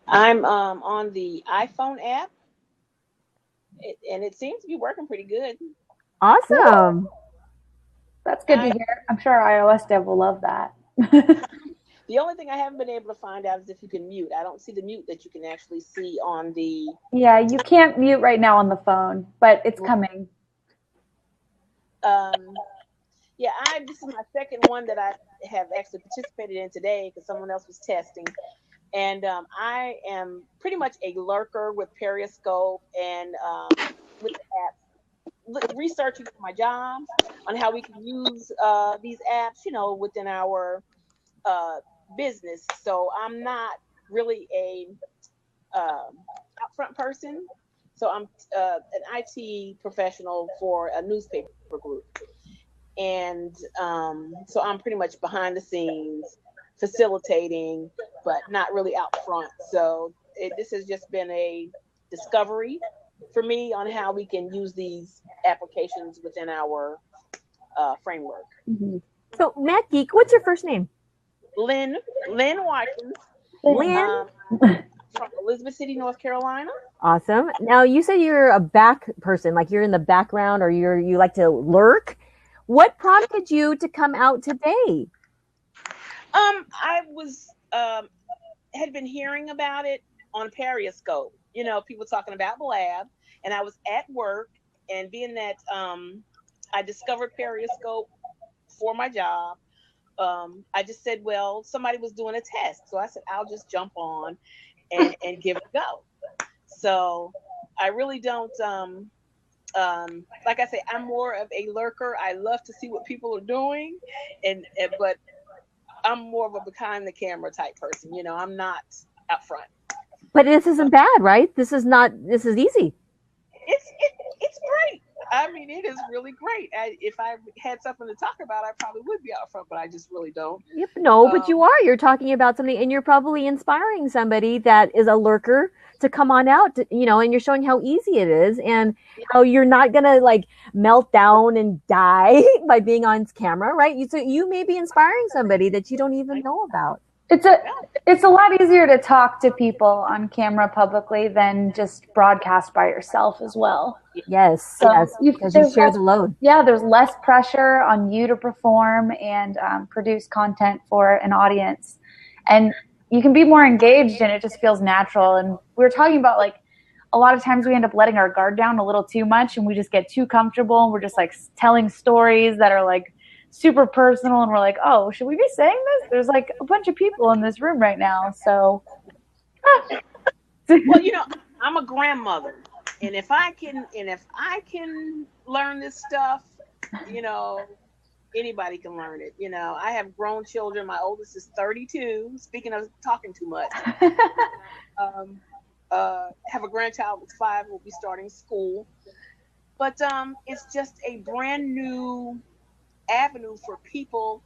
I'm on the iPhone app, and it seems to be working pretty good. Awesome. Cool. That's good to hear. I'm sure iOS dev will love that. The only thing I haven't been able to find out is if you can mute. I don't see the mute that you can actually see on the... Yeah, you can't mute right now on the phone, but it's coming. Yeah, this is my second one that I have actually participated in today because someone else was testing. And I am pretty much a lurker with Periscope and with the apps, researching for my job on how we can use these apps, you know, within our business. So I'm not really a upfront person. So I'm an IT professional for a newspaper group. And so I'm pretty much behind the scenes, facilitating, but not really out front. So this has just been a discovery for me on how we can use these applications within our framework. Mm-hmm. So, Matt Geek, what's your first name? Lynn Watkins. Lynn? From Elizabeth City, North Carolina. Awesome. Now, you said you're a back person, like you're in the background, or you like to lurk. What prompted you to come out today? I was had been hearing about it on Periscope. You know, people talking about Blab, and I was at work, and being that I discovered Periscope for my job, I just said, well, somebody was doing a test, so I said I'll just jump on and give it a go. So I really don't. Like I say, I'm more of a lurker. I love to see what people are doing, but I'm more of a behind the camera type person. You know, I'm not up front. But this isn't bad, right? This is easy. It's great. I mean, it is really great. If I had something to talk about, I probably would be out front, but I just really don't. Yep, no, but you are. You're talking about something, and you're probably inspiring somebody that is a lurker to come on out, and you're showing how easy it is, and how you're not gonna like melt down and die by being on camera, right? So you may be inspiring somebody that you don't even know about. It's a lot easier to talk to people on camera publicly than just broadcast by yourself as well. Yes, so yes, because you share the load. Yeah, there's less pressure on you to perform and produce content for an audience, and you can be more engaged, and it just feels natural. And we were talking about, like, a lot of times we end up letting our guard down a little too much, and we just get too comfortable, and we're just like telling stories that are like super personal, and we're like, oh, should we be saying this? There's like a bunch of people in this room right now, so. Well, I'm a grandmother, and if I can learn this stuff, anybody can learn it. I have grown children. My oldest is 32. Speaking of talking too much, have a grandchild that's 5. Will be starting school, but it's just a brand new avenue for people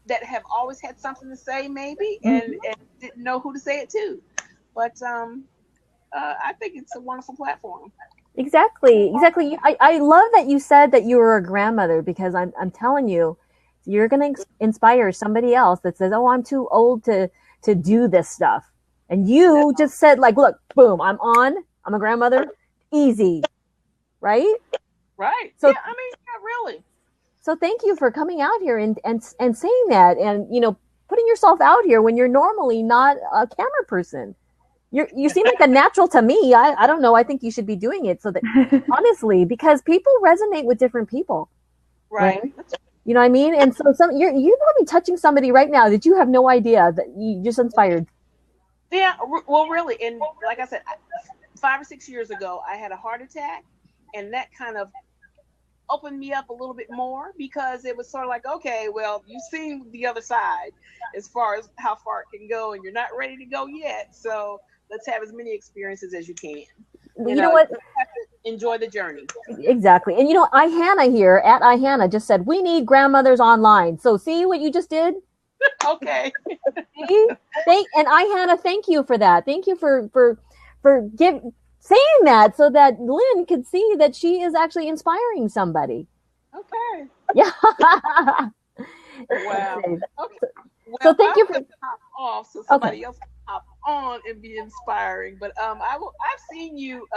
that have always had something to say, maybe, and didn't know who to say it to. But I think it's a wonderful platform. Exactly. I love that you said that you were a grandmother, because I'm telling you, you're going to inspire somebody else that says, oh, I'm too old to do this stuff. And you just said, like, look, boom, I'm a grandmother, easy, right? Right. So, yeah, really. So thank you for coming out here and saying that, and, putting yourself out here when you're normally not a camera person. You seem like a natural to me. I don't know. I think you should be doing it, so that honestly, because people resonate with different people. Right. You know what I mean? And so you're probably touching somebody right now that you have no idea that you just inspired. Yeah. Well, really. And like I said, 5 or 6 years ago, I had a heart attack, and that kind of opened me up a little bit more, because it was sort of like, okay, well, you've seen the other side as far as how far it can go, and you're not ready to go yet. So let's have as many experiences as you can. You know what? You have to enjoy the journey. Exactly. And iHannah here at iHannah just said, we need grandmothers online. So see what you just did? Okay. See? And iHannah, thank you for that. Thank you for saying that, so that Lynn could see that she is actually inspiring somebody. Okay. Yeah. Wow. Okay. Well, so thank you for hop off so somebody else can hop on and be inspiring. But I've seen you,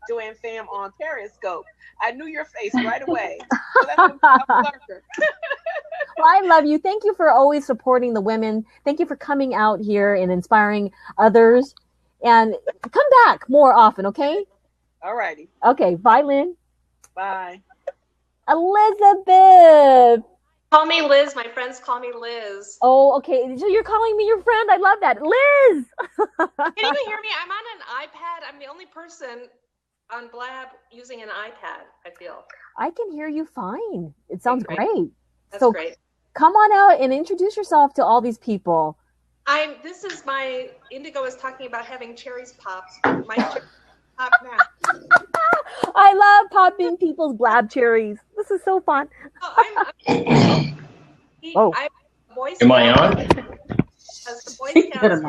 Joanne Fam, on Periscope. I knew your face right away. So that's a lurker. Well, I love you. Thank you for always supporting the women. Thank you for coming out here and inspiring others. And come back more often, okay? All righty. Okay. Bye, Lynn. Bye. Elizabeth. Call me Liz. My friends call me Liz. Oh, okay. So you're calling me your friend. I love that. Liz! Can you hear me? I'm on an iPad. I'm the only person on Blab using an iPad, I feel. I can hear you fine. It sounds great. That's great. Come on out and introduce yourself to all these people. This is my, Indigo is talking about having cherries popped. My cherries pop now. I love popping people's Blab cherries. This is so fun. Oh, am I on? As the Boy Scouts,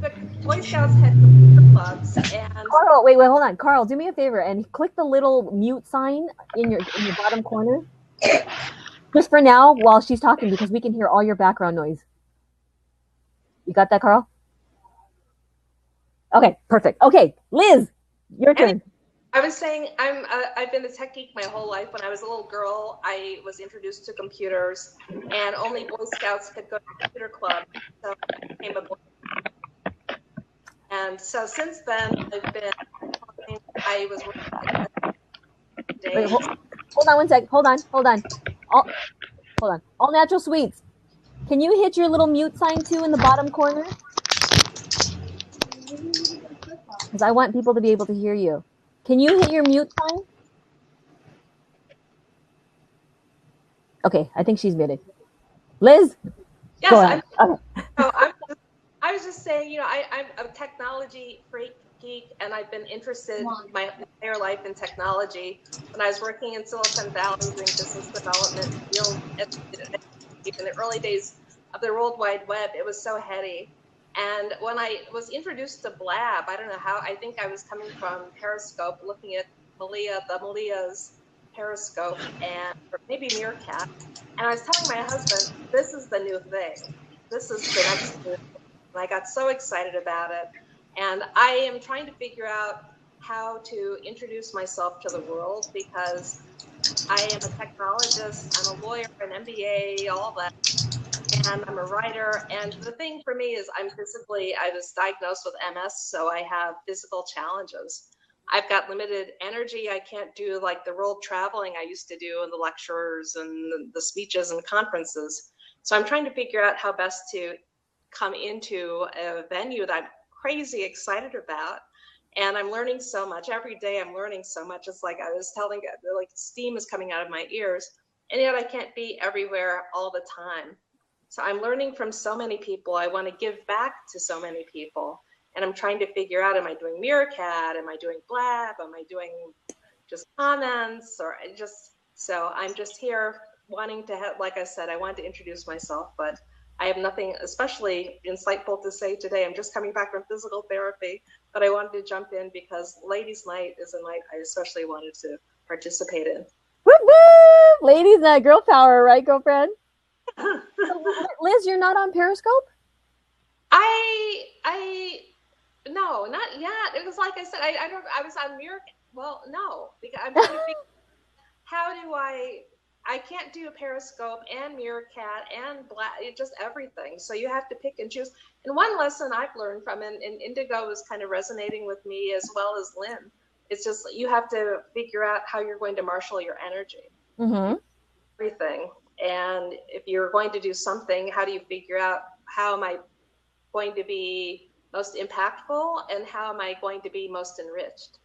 the Boy Scouts had computer clubs, and Carl, wait, hold on. Carl, do me a favor and click the little mute sign in your bottom corner. Just for now, while she's talking, because we can hear all your background noise. You got that, Carl? Okay, perfect. Okay, Liz, your turn. I was saying I've been a tech geek my whole life. When I was a little girl, I was introduced to computers, and only Boy Scouts could go to computer club. So I became a Boy Scout. And so since then, I was working Wait, hold on one sec. Hold on. Hold on. All Natural Sweets. Can you hit your little mute sign too in the bottom corner? Because I want people to be able to hear you. Can you hit your mute sign? Okay, I think she's muted. Liz? Yes, go ahead. I was just saying, I'm a technology freak geek, and I've been interested my entire life in technology. When I was working in Silicon Valley doing business development, in the early days of the World Wide Web, it was so heady. And when I was introduced to Blab, I don't know how, I think I was coming from Periscope, looking at Amelia's Periscope, or maybe Meerkat. And I was telling my husband, this is the new thing. This is the next new thing. And I got so excited about it. And I am trying to figure out how to introduce myself to the world, because I am a technologist, I'm a lawyer, an MBA, all that. And I'm a writer. And the thing for me is I was diagnosed with MS, so I have physical challenges. I've got limited energy. I can't do like the world traveling I used to do and the lectures and the speeches and conferences. So I'm trying to figure out how best to come into a venue that I'm crazy excited about. And I'm learning so much. Every day I'm learning so much. It's like I was telling you, like steam is coming out of my ears. And yet I can't be everywhere all the time. So I'm learning from so many people. I want to give back to so many people. And I'm trying to figure out, am I doing Meerkat? Am I doing Blab? Am I doing just comments? So I'm just here wanting to have, like I said, I wanted to introduce myself, but I have nothing especially insightful to say today. I'm just coming back from physical therapy, but I wanted to jump in because Ladies' Night is a night I especially wanted to participate in. Woo woo! Ladies' Night, girl power, right, girlfriend? Liz, you're not on Periscope? No, not yet. It was like I said, I was on Meerkat. Well, no, because I'm trying to figure how do I can't do Periscope and Meerkat and Blab, just everything. So you have to pick and choose. And one lesson I've learned from, and Indigo is kind of resonating with me as well as Lynn, it's just you have to figure out how you're going to marshal your energy. Mm-hmm. Everything. And if you're going to do something, how do you figure out how am I going to be most impactful and how am I going to be most enriched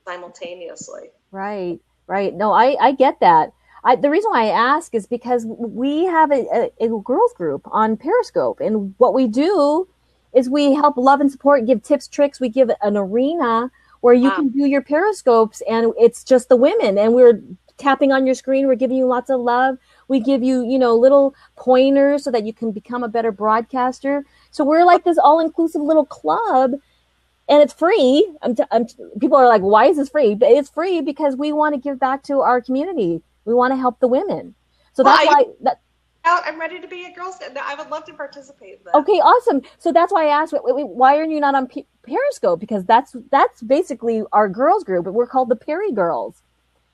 simultaneously? Right. No, I get that. The reason why I ask is because we have a girls group on Periscope, and what we do is we help love and support, give tips, tricks. We give an arena where you can do your Periscopes, and it's just the women, and we're tapping on your screen. We're giving you lots of love. We give you, little pointers so that you can become a better broadcaster. So we're like this all-inclusive little club, and it's free. People are like, why is this free? But it's free because we want to give back to our community. We want to help the women. So that's why... I'm ready to be a Girl Scout. I would love to participate in that. Okay, awesome. So that's why I asked, why are you not on Periscope? Because that's basically our girls group. We're called the PeriGirls.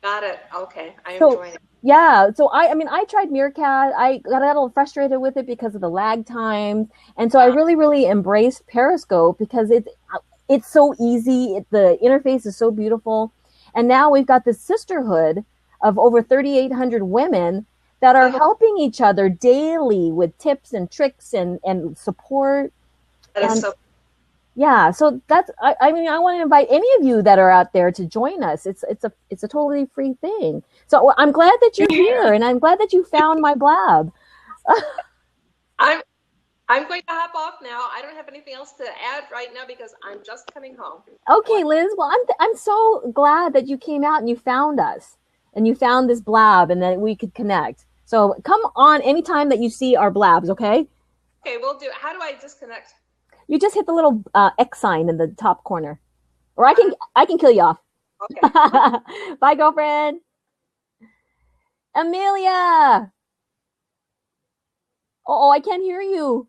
Got it. Okay. I'm enjoying it. Yeah. So I tried Meerkat. I got a little frustrated with it because of the lag times. And so I really, really embraced Periscope because it's so easy. The interface is so beautiful. And now we've got this sisterhood of over 3,800 women that are helping each other daily with tips and tricks and support. That is so. Yeah, so that's. I want to invite any of you that are out there to join us. It's a totally free thing. So I'm glad that you're here, and I'm glad that you found my Blab. I'm going to hop off now. I don't have anything else to add right now because I'm just coming home. Okay, Liz. Well, I'm so glad that you came out and you found us, and you found this Blab, and that we could connect. So come on anytime that you see our Blabs. Okay. Okay, we'll do it. How do I disconnect? You just hit the little X sign in the top corner, or I can kill you off. Okay. Bye, girlfriend. Amelia. Oh, I can't hear you.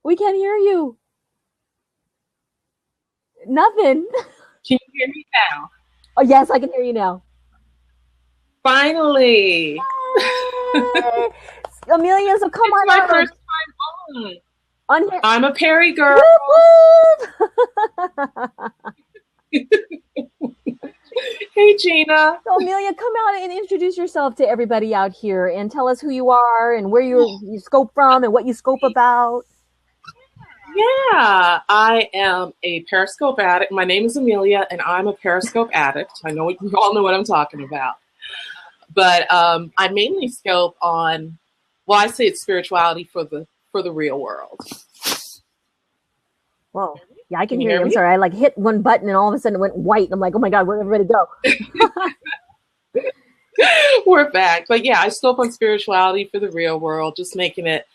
We can't hear you. Nothing. Can you hear me now? Oh, yes, I can hear you now. Finally. Amelia, so come on. It's my first time on here. I'm a Perry girl. Hey, Gina. So, Amelia, come out and introduce yourself to everybody out here and tell us who you are and where you scope from and what you scope about. Yeah, I am a Periscope addict. My name is Amelia, and I'm a Periscope addict. I know you all know what I'm talking about. But I mainly scope on, well, I say it's spirituality for the real world. Whoa. Yeah, I can hear you. I'm sorry. I like hit one button and all of a sudden it went white. And I'm like, oh my God, where'd everybody go? We're back. But yeah, I scope on spirituality for the real world, just making it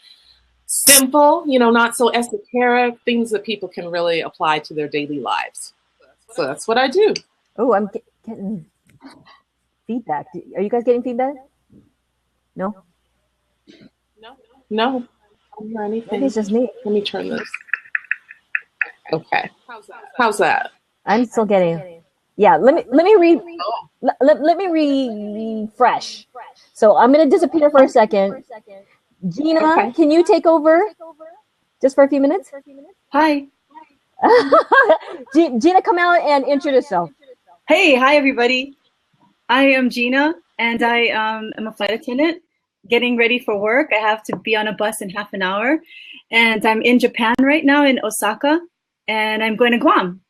simple, not so esoteric, things that people can really apply to their daily lives. So that's what I do. Oh, I'm getting feedback. Are you guys getting feedback? No? No. I don't hear anything. Maybe it's just me. Let me turn this. Okay. How's that? I'm still getting. Yeah. Let me refresh. So I'm gonna disappear for a second. Gina, Can you take over just for a few minutes? Hi. Gina, come out and introduce yourself. Hey, hi everybody. I am Gina, and I am a flight attendant getting ready for work. I have to be on a bus in half an hour, and I'm in Japan right now in Osaka, and I'm going to Guam,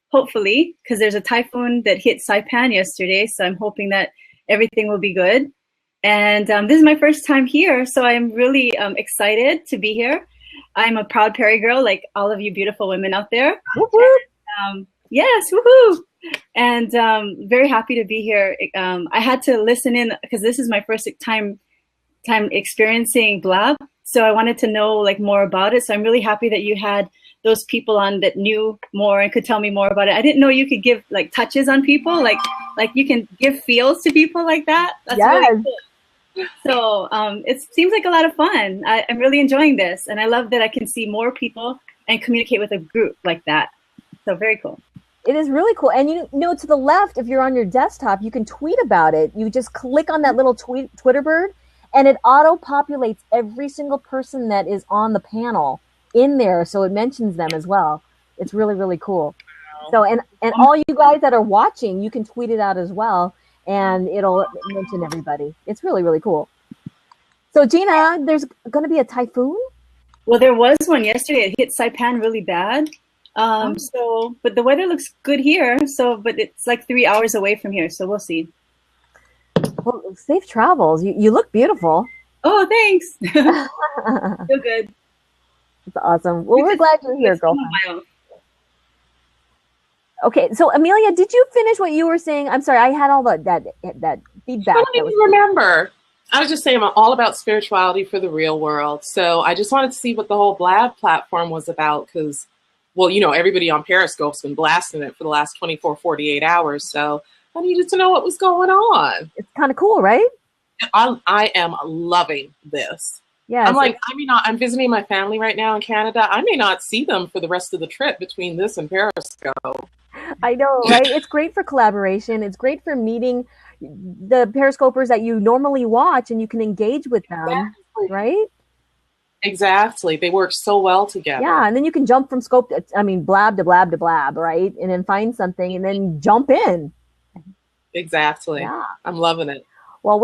hopefully, because there's a typhoon that hit Saipan yesterday, so I'm hoping that everything will be good. And this is my first time here, so I'm really excited to be here. I'm a proud Perry girl, like all of you beautiful women out there. And, yes, woohoo! And very happy to be here. I had to listen in because this is my first time experiencing Blab, so I wanted to know like more about it. So I'm really happy that you had those people on that knew more and could tell me more about it. I didn't know you could give like touches on people, like you can give feels to people like that. That's really cool. So it seems like a lot of fun. I'm really enjoying this, and I love that I can see more people and communicate with a group like that. So very cool. It is really cool. And you know, to the left, if you're on your desktop, you can tweet about it. You just click on that little Twitter bird, and it auto-populates every single person that is on the panel in there, so it mentions them as well. It's really, really cool. So, and all you guys that are watching, you can tweet it out as well, and it'll mention everybody. It's really, really cool. So, Gina, there's going to be a typhoon? Well, there was one yesterday. It hit Saipan really bad. So, but the weather looks good here. So, but it's like 3 hours away from here, so we'll see. Well, safe travels. You look beautiful. Oh, thanks. Feel good. That's awesome. Well, we're glad you're here, girlfriend. Okay, so Amelia, did you finish what you were saying? I'm sorry, I had all that feedback. I don't even remember. I was just saying I'm all about spirituality for the real world. So I just wanted to see what the whole Blab platform was about because, well, everybody on Periscope's been blasting it for the last 24, 48 hours. So I needed to know what was going on. It's kind of cool, right? I am loving this. Yeah, I'm visiting my family right now in Canada. I may not see them for the rest of the trip between this and Periscope. I know, right? It's great for collaboration. It's great for meeting the Periscopers that you normally watch, and you can engage with them, right? Exactly. They work so well together. Yeah, and then you can jump from Blab to Blab to Blab, right? And then find something and then jump in. Exactly. Yeah. I'm loving it. Well,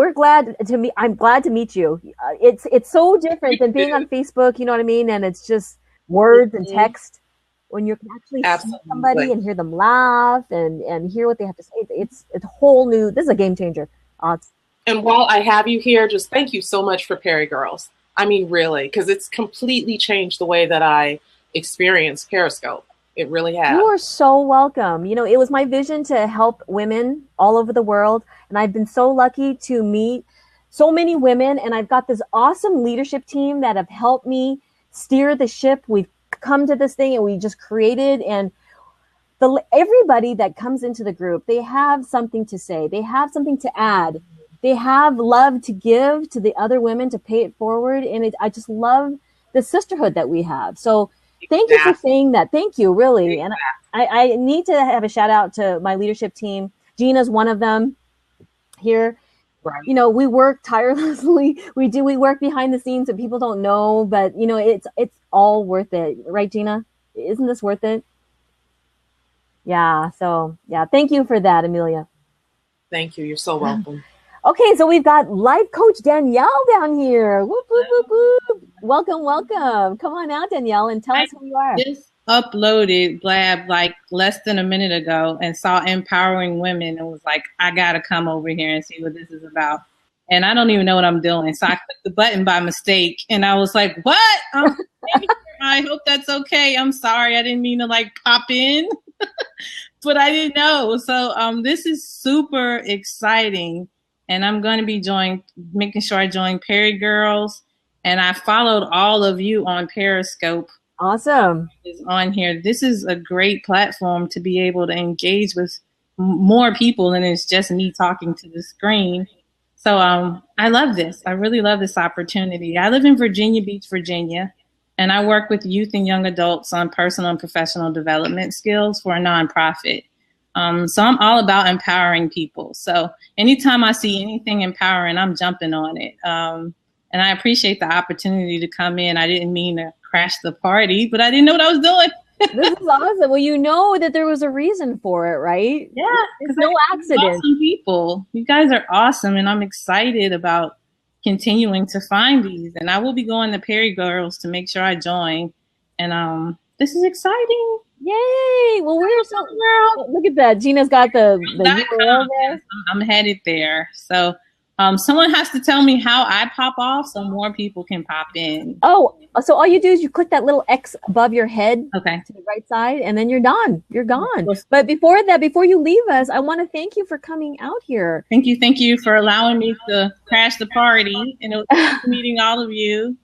I'm glad to meet you. It's so different than being on Facebook, you know what I mean? And it's just words and text. When you can actually see somebody and hear them laugh and hear what they have to say, it's a whole new. This is a game changer. And while I have you here, just thank you so much for PeriGirls. I mean, really, because it's completely changed the way that I experience Periscope. It really has. You are so welcome. It was my vision to help women all over the world, and I've been so lucky to meet so many women, and I've got this awesome leadership team that have helped me steer the ship. We've come to this thing and we just created, and everybody that comes into the group, they have something to say. They have something to add. They have love to give to the other women to pay it forward. And I just love the sisterhood that we have. So Thank you for saying that. Thank you, really. And I need to have a shout out to my leadership team. Gina's one of them here. Right. You know, we work tirelessly. We work behind the scenes that people don't know, but you know, it's all worth it. Right, Gina? Isn't this worth it? Yeah. So yeah, thank you for that, Amelia. Thank you. You're so welcome. Okay, so we've got life coach Danielle down here. Whoop, whoop, whoop, whoop. Welcome, welcome. Come on out, Danielle, and tell us who you are. Just uploaded Blab like less than a minute ago and saw empowering women and was like, I gotta come over here and see what this is about. And I don't even know what I'm doing. So I clicked the button by mistake and I was like, what? I hope that's okay. I'm sorry. I didn't mean to like pop in, but I didn't know. So this is super exciting. And I'm going to be making sure I join PeriGirls. And I followed all of you on Periscope. Awesome. Is on here. This is a great platform to be able to engage with more people than it's just me talking to the screen. So I love this. I really love this opportunity. I live in Virginia Beach, Virginia, and I work with youth and young adults on personal and professional development skills for a nonprofit. So I'm all about empowering people. So anytime I see anything empowering, I'm jumping on it. And I appreciate the opportunity to come in. I didn't mean to crash the party, but I didn't know what I was doing. This is awesome. Well, you know that there was a reason for it, right? Yeah. It's no accident. Awesome people. You guys are awesome. And I'm excited about continuing to find these. And I will be going to PeriGirls to make sure I join. And this is exciting. Yay! Well, we're so look at that. Gina's got the URL there. I'm headed there. So someone has to tell me how I pop off so more people can pop in. Oh, so all you do is you click that little X above your head to the right side, and then you're done. You're gone. But before that, before you leave us, I want to thank you for coming out here. Thank you for allowing me to crash the party. And it was nice meeting all of you.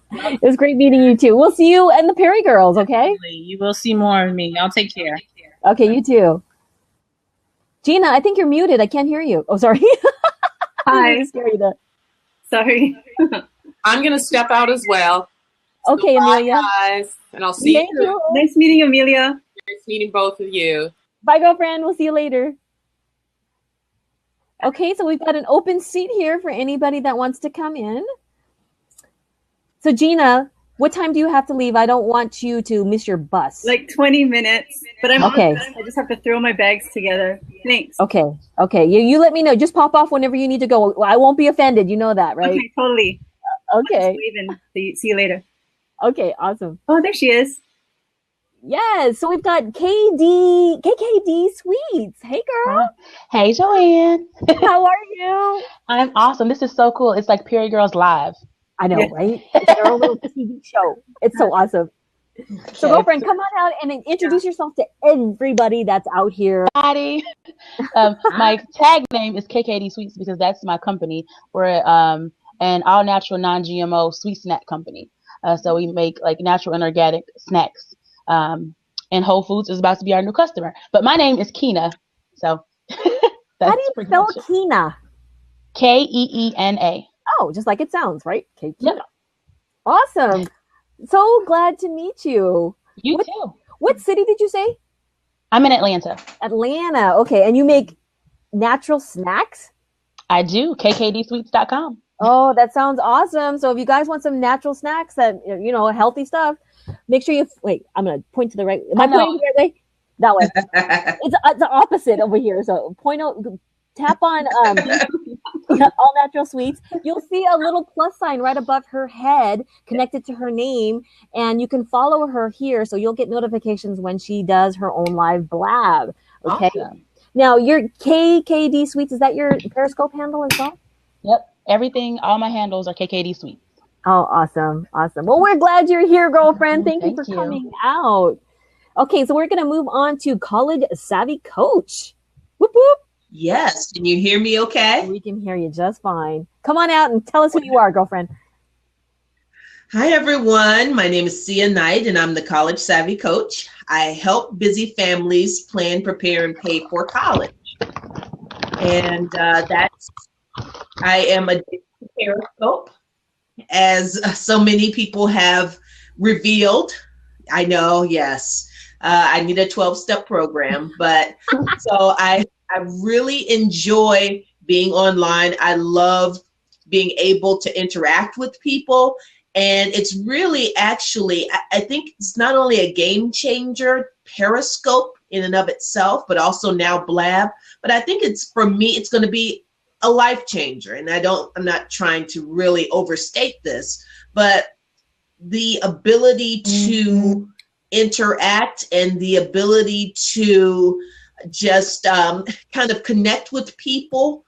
It was great meeting you too. We'll see you and the PeriGirls, okay? You will see more of me. Y'all take care. Okay, you too. Gina, I think you're muted. I can't hear you. Oh, sorry. Hi. Sorry. I'm going to step out as well. Okay, so Amelia. Bye, guys. And I'll see you. Nice meeting Amelia. Nice meeting both of you. Bye, girlfriend. We'll see you later. Okay, so we've got an open seat here for anybody that wants to come in. So Gina, what time do you have to leave? I don't want you to miss your bus. Like 20 minutes, but I'm okay. I just have to throw my bags together. Thanks. Okay. You let me know. Just pop off whenever you need to go. I won't be offended. You know that, right? Okay, totally. Okay. See you later. Okay, awesome. Oh, there she is. Yes. So we've got KKD Sweets. Hey, girl. Hey, Joanne. How are you? I'm awesome. This is so cool. It's like PeriGirls Live. I know, right? It's our own little TV show. It's so awesome. So, girlfriend, come on out and introduce yourself to everybody that's out here. My tag name is KKD Sweets because that's my company. We're an all-natural, non-GMO sweet snack company. So we make like natural and organic snacks. And Whole Foods is about to be our new customer. But my name is Keena. So how do you spell Keena? Keena. Oh, just like it sounds, right? Keena. Yep. Awesome. So glad to meet you. You too. What city did you say? I'm in Atlanta. Atlanta. Okay. And you make natural snacks? I do. KKDsweets.com. Oh, that sounds awesome. So if you guys want some natural snacks that, healthy stuff, make sure you wait. I'm going to point to the right. Am I pointing the right way? That way. It's the opposite over here. So tap on All Natural Sweets. You'll see a little plus sign right above her head connected to her name, and you can follow her here so you'll get notifications when she does her own live blab. Okay. Awesome. Now, your KKD Sweets, is that your Periscope handle as well? Yep. Everything, all my handles are KKD Sweets. Oh, awesome. Awesome. Well, we're glad you're here, girlfriend. Thank you for coming out. Okay, so we're going to move on to College Savvy Coach. Whoop, whoop. Yes. Can you hear me okay? We can hear you just fine. Come on out and tell us who you are, girlfriend. Hi, everyone. My name is Sia Knight, and I'm the College Savvy Coach. I help busy families plan, prepare, and pay for college. And I am addicted to Periscope, as so many people have revealed I know, yes. I need a 12-step program, but so I really enjoy being online. I love being able to interact with people. And it's really actually, I think it's not only a game changer, Periscope in and of itself, but also now Blab. But I think it's, for me, it's going to be a life changer. And I'm not trying to really overstate this, but the ability to interact and the ability to just kind of connect with people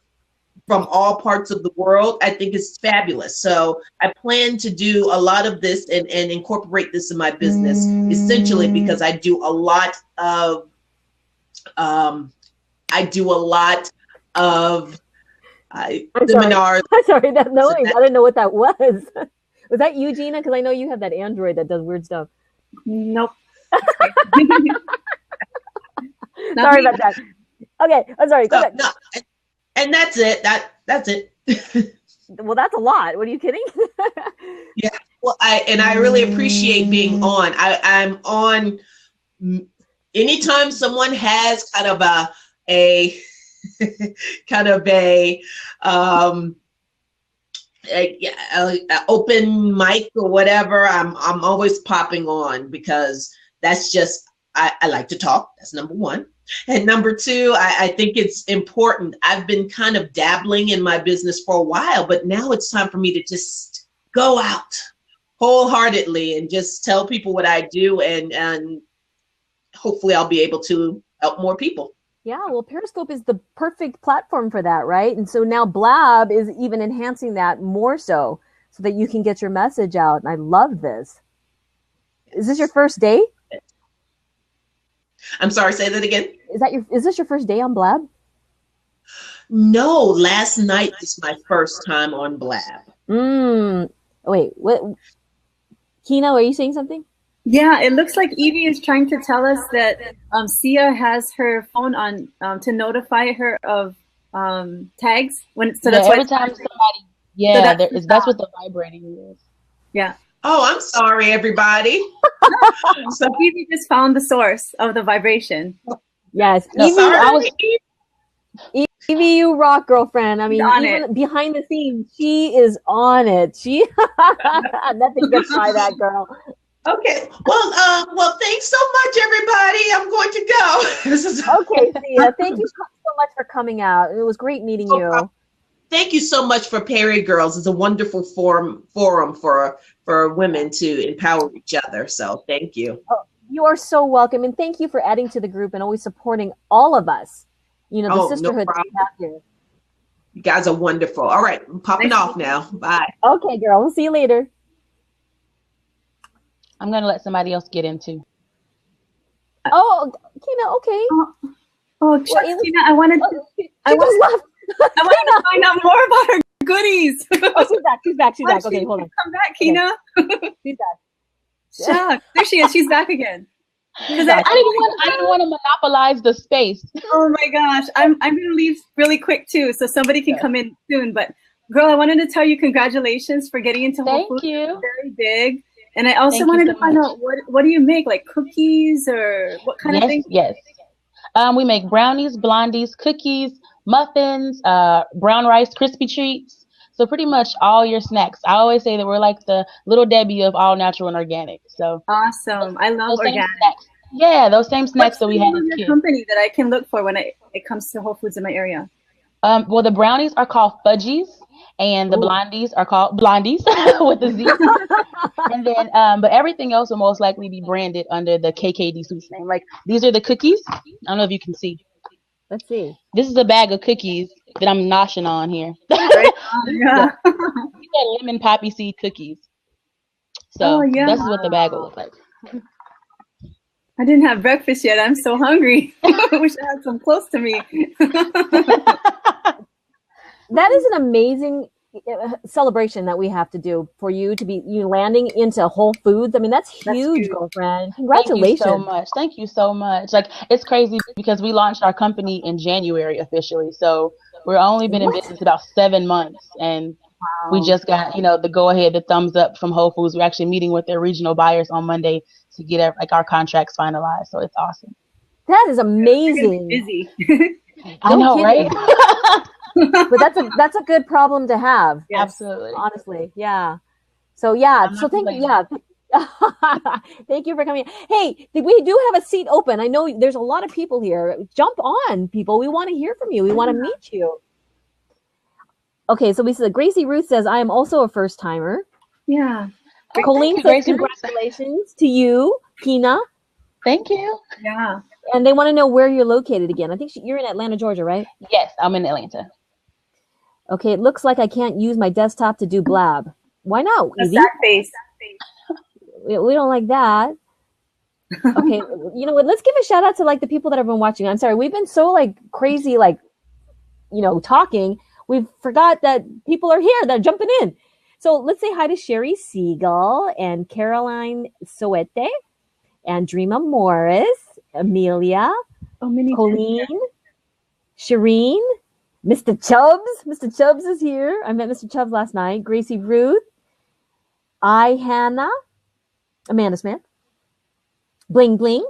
from all parts of the world, I think is fabulous. So I plan to do a lot of this and incorporate this in my business, essentially because I do a lot of seminars. I'm sorry, that noise. I didn't know what that was. Was that you, Gina? Because I know you have that Android that does weird stuff. Nope. Sorry about that. Okay, I'm sorry. Go back. No, and that's it. That's it. Well, that's a lot. What, are you kidding? Yeah. Well, I really appreciate being on. I'm on anytime someone has kind of a open mic or whatever. I'm always popping on because that's just I like to talk. That's number one. And number two, I think it's important. I've been kind of dabbling in my business for a while, but now it's time for me to just go out wholeheartedly and just tell people what I do, and hopefully I'll be able to help more people. Yeah, well, Periscope is the perfect platform for that, right? And so now Blab is even enhancing that more so that you can get your message out. And I love this. Is this your first day? I'm sorry, say that again. Is this your first day on Blab? No, last night is my first time on Blab. Wait, what? Kina, are you saying something? Yeah, it looks like Evie is trying to tell us that Sia has her phone on to notify her of tags. That's every time somebody, that's what the vibrating is. Yeah. Oh, I'm sorry, everybody. So Evie just found the source of the vibration. Yes, Evie, you rock, girlfriend. I mean, even behind the scenes, she is on it. Nothing gets by that girl. Okay. Well, thanks so much, everybody. I'm going to go. Okay, Sia. Thank you so much for coming out. It was great meeting you. Thank you so much for PeriGirls. It's a wonderful forum for women to empower each other. So thank you. Oh, you are so welcome, and thank you for adding to the group and always supporting all of us. You know, the sisterhood that we have here. You guys are wonderful. All right, I'm popping off now. Bye. Okay, girl. We'll see you later. I'm gonna let somebody else get into. Oh, Kina, okay. Kina, I wanted to find out more about her goodies. Oh, she's back. Okay, hold on. Come back, Kina. She's back. Shucks. There she is. She's back again. I didn't want to monopolize the space. Oh my gosh. I'm gonna leave really quick too, so somebody can come in soon. But girl, I wanted to tell you congratulations for getting into Whole Foods. Thank you. Very big. And I also wanted to find out what do you make? Like cookies or what kind of things? Yes. We make brownies, blondies, cookies, muffins, brown rice, crispy treats. So pretty much all your snacks. I always say that we're like the little Debbie of all natural and organic. So awesome. I love organic. Yeah, those same snacks that we had as kids. Company that I can look for when it comes to Whole Foods in my area. Well, the brownies are called Fudgies, and the blondies are called Blondies with a Z. And then, but everything else will most likely be branded under the KKD Sweets name. Like these are the cookies. I don't know if you can see. Let's see. This is a bag of cookies that I'm noshing on here. These are lemon poppy seed cookies. So this is what the bag will look like. I didn't have breakfast yet. I'm so hungry. I wish I had some close to me. That is an amazing celebration that we have to do for you to be landing into Whole Foods. I mean, that's huge, girlfriend. Congratulations. Thank you so much. Like, it's crazy because we launched our company in January officially. So we've only been in business about 7 months, and We just got, the go ahead, the thumbs up from Whole Foods. We're actually meeting with their regional buyers on Monday to get our contracts finalized. So it's awesome. That is amazing. Busy. I know, right? But that's a good problem to have. Yes. Absolutely. Honestly, yeah. So thank you for coming. Hey, we do have a seat open. I know there's a lot of people here. Jump on, people. We want to hear from you. We want to meet you. Okay, so Gracie Ruth says, I am also a first timer. Yeah. Colleen says, congratulations to you, Kina. Thank you. Yeah. And they want to know where you're located again. I think you're in Atlanta, Georgia, right? Yes, I'm in Atlanta. Okay, it looks like I can't use my desktop to do Blab. Why not? That's that face. We don't like that. Okay, you know what? Let's give a shout out to the people that have been watching. I'm sorry, we've been so crazy, talking. We forgot that people are here that are jumping in. So let's say hi to Sherry Siegel and Caroline Soete and Dreama Morris, Amelia, Colleen, Shireen, Mr. Chubbs. Mr. Chubbs is here. I met Mr. Chubbs last night. Gracie Ruth, Hannah, Amanda Smith, Bling Bling,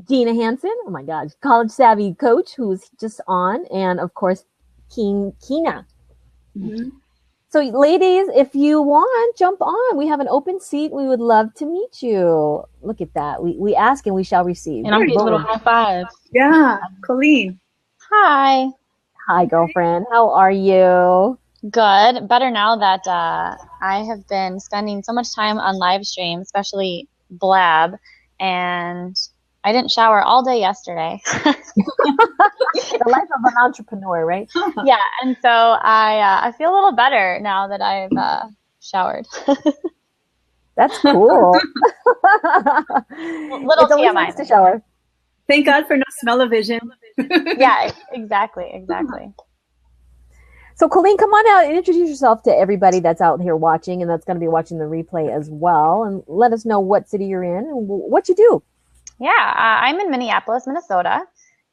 Gina Hansen. Oh my God, College Savvy Coach, who's just on, and of course, Kina. Mm-hmm. So, ladies, if you want, jump on. We have an open seat. We would love to meet you. Look at that. We ask and we shall receive. And I'm getting little high fives. Yeah, Colleen. Hi. Hi, girlfriend. How are you? Good. Better now that I have been spending so much time on live stream, especially Blab, and I didn't shower all day yesterday. The life of an entrepreneur, right? Yeah, and so I feel a little better now that I've showered. That's cool. Little it's always TMI. nice to shower. Thank God for no smell-o-vision. Yeah, exactly. So, Colleen, come on out and introduce yourself to everybody that's out here watching and that's going to be watching the replay as well. And let us know what city you're in and what you do. Yeah, I'm in Minneapolis, Minnesota,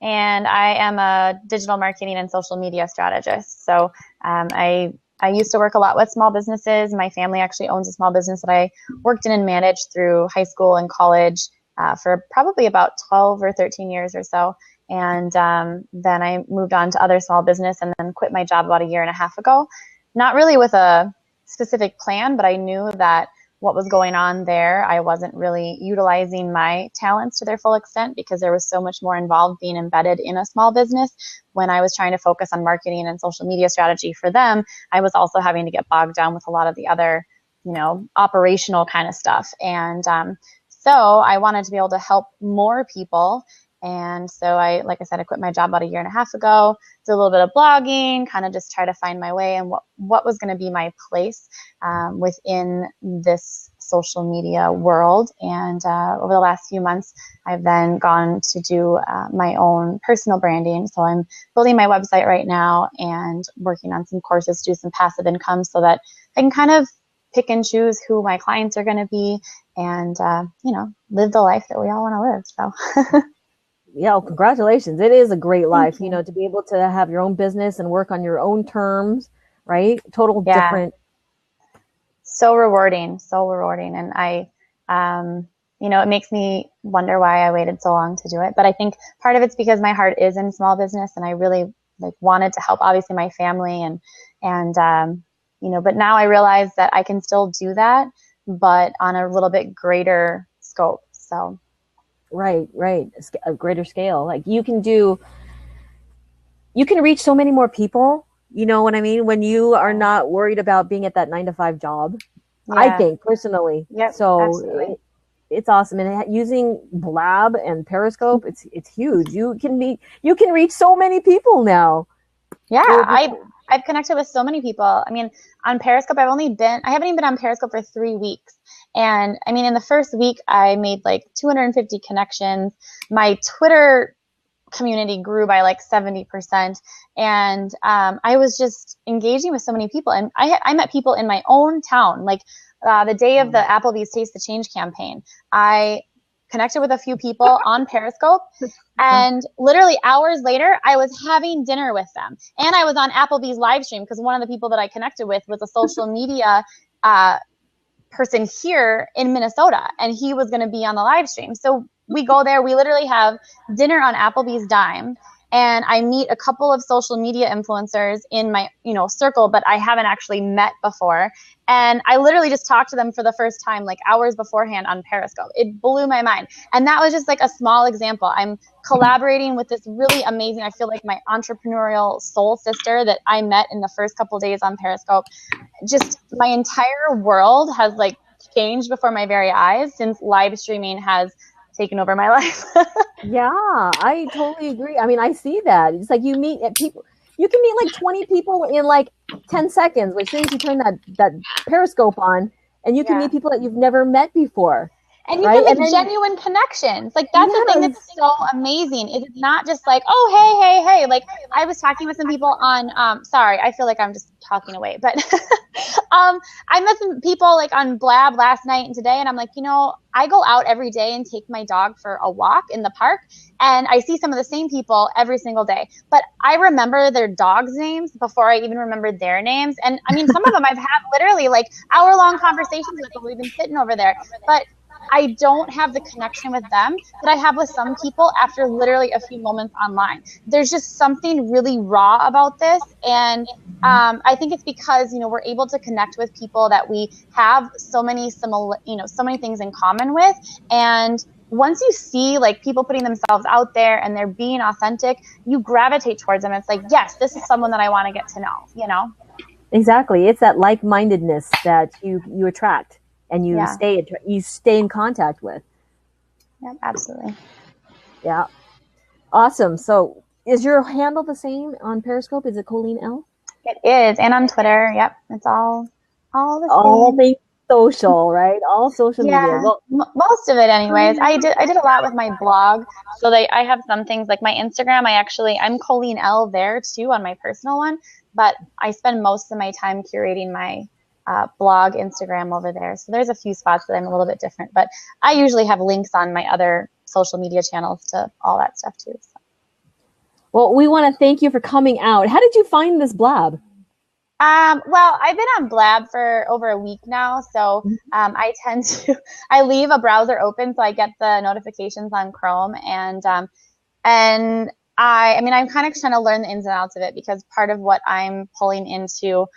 and I am a digital marketing and social media strategist. So I used to work a lot with small businesses. My family actually owns a small business that I worked in and managed through high school and college for probably about 12 or 13 years or so. And then I moved on to other small business and then quit my job about 1.5 years ago. Not really with a specific plan, but I knew that what was going on there, I wasn't really utilizing my talents to their full extent because there was so much more involved being embedded in a small business. When I was trying to focus on marketing and social media strategy for them, I was also having to get bogged down with a lot of the other, operational kind of stuff. And so I wanted to be able to help more people. And so I quit my job about 1.5 years ago, did a little bit of blogging, kind of just try to find my way and what was going to be my place within this social media world. And over the last few months, I've then gone to do my own personal branding. So I'm building my website right now and working on some courses to do some passive income so that I can kind of pick and choose who my clients are going to be and, live the life that we all want to live. So. Yeah, congratulations. It is a great life, to be able to have your own business and work on your own terms, right? Different. So rewarding. And I, it makes me wonder why I waited so long to do it. But I think part of it's because my heart is in small business and I really wanted to help obviously my family and but now I realize that I can still do that, but on a little bit greater scope. So. Right. A greater scale. You can reach so many more people, you know what I mean? When you are not worried about being at that 9-to-5 job, yeah. I think personally. Yep, so it's awesome. And using Blab and Periscope, it's huge. You can reach so many people now. Yeah. I've connected with so many people. I mean, on Periscope, I haven't even been on Periscope for 3 weeks. And I mean, in the first week, I made 250 connections. My Twitter community grew by 70%. And I was just engaging with so many people. And I met people in my own town. The day of the Applebee's Taste the Change campaign, I connected with a few people on Periscope, and literally hours later, I was having dinner with them. And I was on Applebee's live stream because one of the people that I connected with was a social media person here in Minnesota, and he was going to be on the live stream. So we go there, we literally have dinner on Applebee's dime, and I meet a couple of social media influencers in my, circle, but I haven't actually met before. And I literally just talked to them for the first time, like hours beforehand on Periscope. It blew my mind. And that was just like a small example. I'm collaborating with this really amazing, I feel like my entrepreneurial soul sister that I met in the first couple days on Periscope. Just my entire world has like changed before my very eyes since live streaming has taken over my life. Yeah, I totally agree. I mean, I see that. It's like you meet people, you can meet like 20 people in like 10 seconds. As soon as you turn that Periscope on, and you can meet people that you've never met before. And you can make genuine connections. Like, that's the thing that's so amazing. It's not just like, oh, hey. Like, I was talking with some people on, sorry, I feel like I'm just talking away. But I met some people, like, on Blab last night and today. And I'm like, I go out every day and take my dog for a walk in the park. And I see some of the same people every single day. But I remember their dogs' names before I even remembered their names. And, I mean, some of them I've had literally, like, hour-long conversations with them. We've been sitting over there. But I don't have the connection with them that I have with some people after literally a few moments online. There's just something really raw about this. And I think it's because, we're able to connect with people that we have so many things in common with. And once you see like people putting themselves out there and they're being authentic, you gravitate towards them. It's like, yes, this is someone that I want to get to know, Exactly. It's that like-mindedness that you attract. And you stay in contact with. Yeah, absolutely. Yeah. Awesome. So is your handle the same on Periscope? Is it Colleen L? It is. And on Twitter. Yep. It's all the same. All things social, right? All social media. Well, most of it anyways. I did a lot with my blog. So I have some things like my Instagram. I'm Colleen L there too on my personal one. But I spend most of my time curating my blog, Instagram over there. So there's a few spots that I'm a little bit different, but I usually have links on my other social media channels to all that stuff too. So. Well, we want to thank you for coming out. How did you find this Blab? Well, I've been on Blab for over a week now. So I leave a browser open so I get the notifications on Chrome. And I'm kind of trying to learn the ins and outs of it because part of what I'm pulling into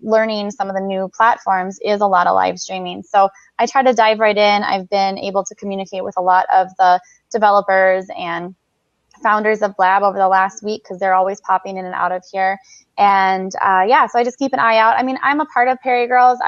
learning some of the new platforms is a lot of live streaming. So I try to dive right in. I've been able to communicate with a lot of the developers and founders of Blab over the last week because they're always popping in and out of here. And so I just keep an eye out. I mean, I'm a part of PeriGirls.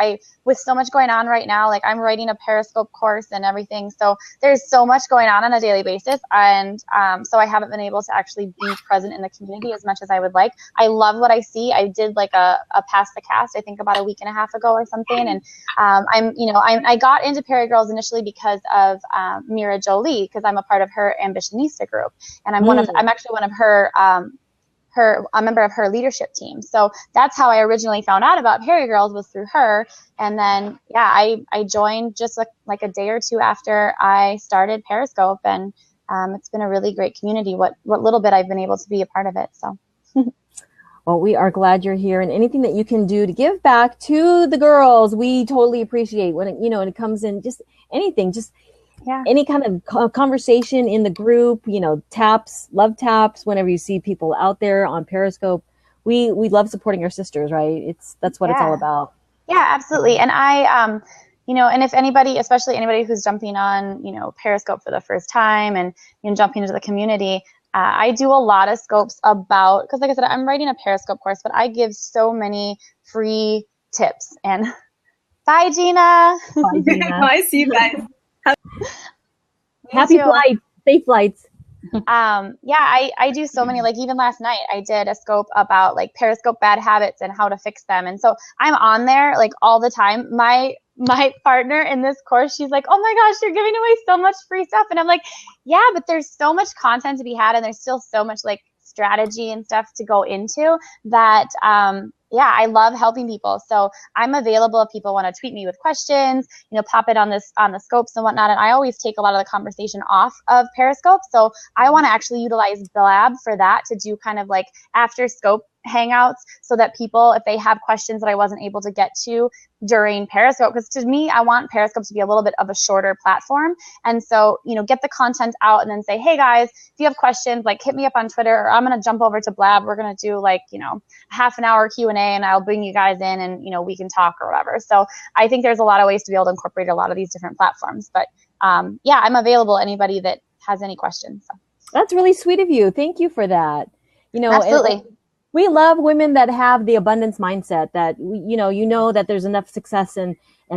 With so much going on right now, like I'm writing a Periscope course and everything. So there's so much going on a daily basis. And so I haven't been able to actually be present in the community as much as I would like. I love what I see. I did like a Pass the Cast, I think about a week and a half ago or something. And I got into PeriGirls initially because of Mira Jolie, because I'm a part of her Ambitionista group. And I'm actually one of her a member of her leadership team. So that's how I originally found out about PeriGirls, was through her. And then, I joined just like a day or two after I started Periscope. And it's been a really great community, what little bit I've been able to be a part of it. So. Well, we are glad you're here, and anything that you can do to give back to the girls, we totally appreciate when it comes in, just anything, any kind of conversation in the group, taps, love taps, whenever you see people out there on Periscope, we love supporting our sisters, right? That's what it's all about. Yeah, absolutely. And I, and if anybody, especially anybody who's jumping on, Periscope for the first time and jumping into the community, I do a lot of scopes about, because like I said, I'm writing a Periscope course, but I give so many free tips. And bye, Gina. Bye, Gina. I see you guys. Happy flights, safe flights. I do so many, like even last night I did a scope about like Periscope bad habits and how to fix them. And so I'm on there like all the time. My partner in this course, she's like, oh my gosh, you're giving away so much free stuff. And I'm like, yeah, but there's so much content to be had, and there's still so much like strategy and stuff to go into that, yeah, I love helping people. So I'm available if people want to tweet me with questions, pop it on the scopes and whatnot. And I always take a lot of the conversation off of Periscope. So I want to actually utilize Blab for that, to do kind of like after scope hangouts, so that people, if they have questions that I wasn't able to get to during Periscope, because to me, I want Periscope to be a little bit of a shorter platform. And so, get the content out and then say, hey guys, if you have questions, like hit me up on Twitter, or I'm going to jump over to Blab. We're going to do like, half an hour Q&A, and I'll bring you guys in and, we can talk or whatever. So I think there's a lot of ways to be able to incorporate a lot of these different platforms. But yeah, I'm available. Anybody that has any questions. So. That's really sweet of you. Thank you for that. Absolutely. We love women that have the abundance mindset, that you know that there's enough success and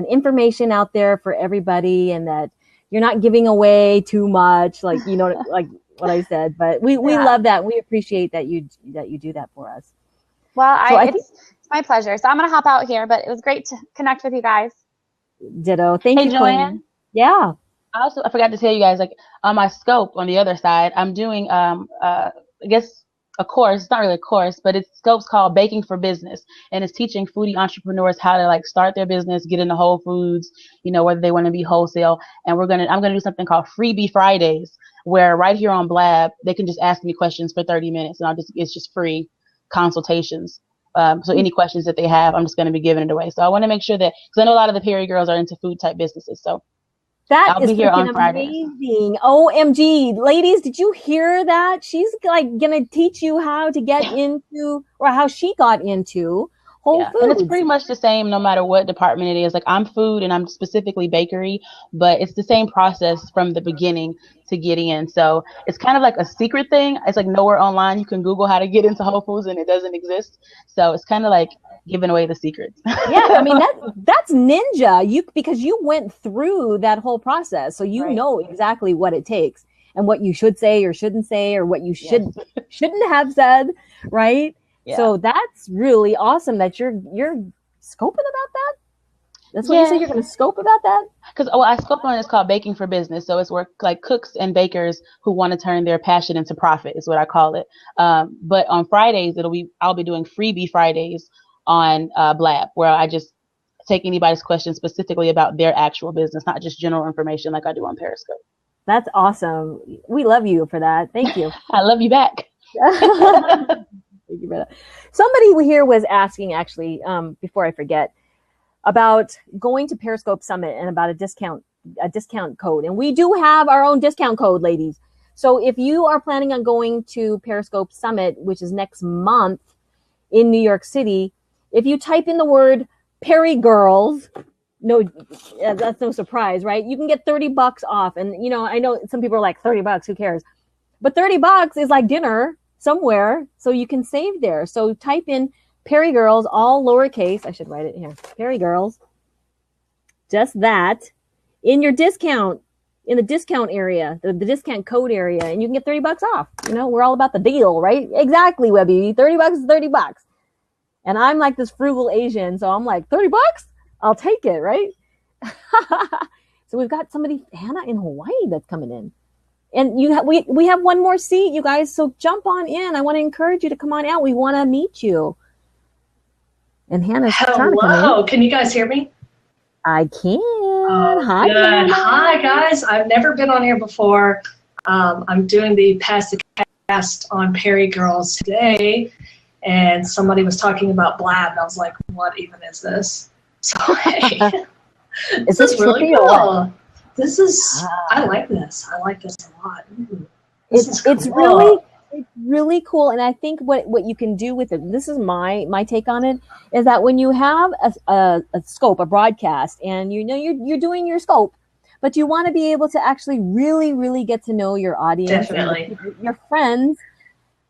information out there for everybody, and that you're not giving away too much, like like what I said. But we love that. We appreciate that you do that for us. Well, it's my pleasure. So I'm gonna hop out here, but it was great to connect with you guys. Ditto. Thank you, Joanne. Quinn. Yeah. I forgot to tell you guys, like on my scope on the other side, I'm doing I guess a course. It's not really a course, but it's scope's called Baking for Business, and it's teaching foodie entrepreneurs how to like start their business, get into Whole Foods, whether they want to be wholesale. And I'm gonna do something called Freebie Fridays, where right here on Blab they can just ask me questions for 30 minutes, and it's just free consultations. So any questions that they have, I'm just going to be giving it away. So I want to make sure that, because I know a lot of the Peri girls are into food type businesses, so I'll be here on Friday. Amazing. OMG. Ladies, did you hear that? She's like going to teach you how to get into, or how she got into Whole Foods. And it's pretty much the same no matter what department it is. Like I'm food and I'm specifically bakery, but it's the same process from the beginning to get in. So it's kind of like a secret thing. It's like nowhere online you can Google how to get into Whole Foods and it doesn't exist. So it's kind of like giving away the secrets. Yeah, I mean that's ninja. Because you went through that whole process, so you know exactly what it takes and what you should say or shouldn't say, or what you shouldn't have said, right? Yeah. So that's really awesome that you're scoping about that. That's what you said, you're going to scope about that? Because I scope on it's called Baking for Business. So it's where like cooks and bakers who want to turn their passion into profit is what I call it. But on Fridays I'll be doing Freebie Fridays on Blab, where I just take anybody's questions specifically about their actual business, not just general information like I do on Periscope. That's awesome. We love you for that. Thank you. I love you back. Thank you for that. Somebody here was asking, actually, before I forget, about going to Periscope Summit and about a discount code. And we do have our own discount code, ladies. So if you are planning on going to Periscope Summit, which is next month in New York City, if you type in the word PeriGirls, that's no surprise, right? You can get $30 off. And, I know some people are like, $30, who cares? But $30 is like dinner somewhere, so you can save there. So type in PeriGirls, all lowercase. I should write it here. PeriGirls, just that, in your discount, in the discount area, the discount code area, and you can get $30 off. We're all about the deal, right? Exactly, Webby. $30 is $30. And I'm like this frugal Asian, so I'm like, $30? I'll take it, right? So we've got somebody, Hannah in Hawaii, that's coming in. And we have one more seat, you guys, so jump on in. I want to encourage you to come on out. We want to meet you. And Hannah's trying to come in. Hello, can you guys hear me? I can. Hi, good. Hannah. Hi, guys. I've never been on here before. I'm doing the Pass the Cast on PeriGirls today, and somebody was talking about Blab, and I was like, what even is this? So, hey, this is really cool. This is, I like this. I like this a lot. It's really cool. And I think what you can do with it, this is my take on it, is that when you have a scope, a broadcast, and you're doing your scope, but you want to be able to actually really, really get to know your audience, definitely, and your friends,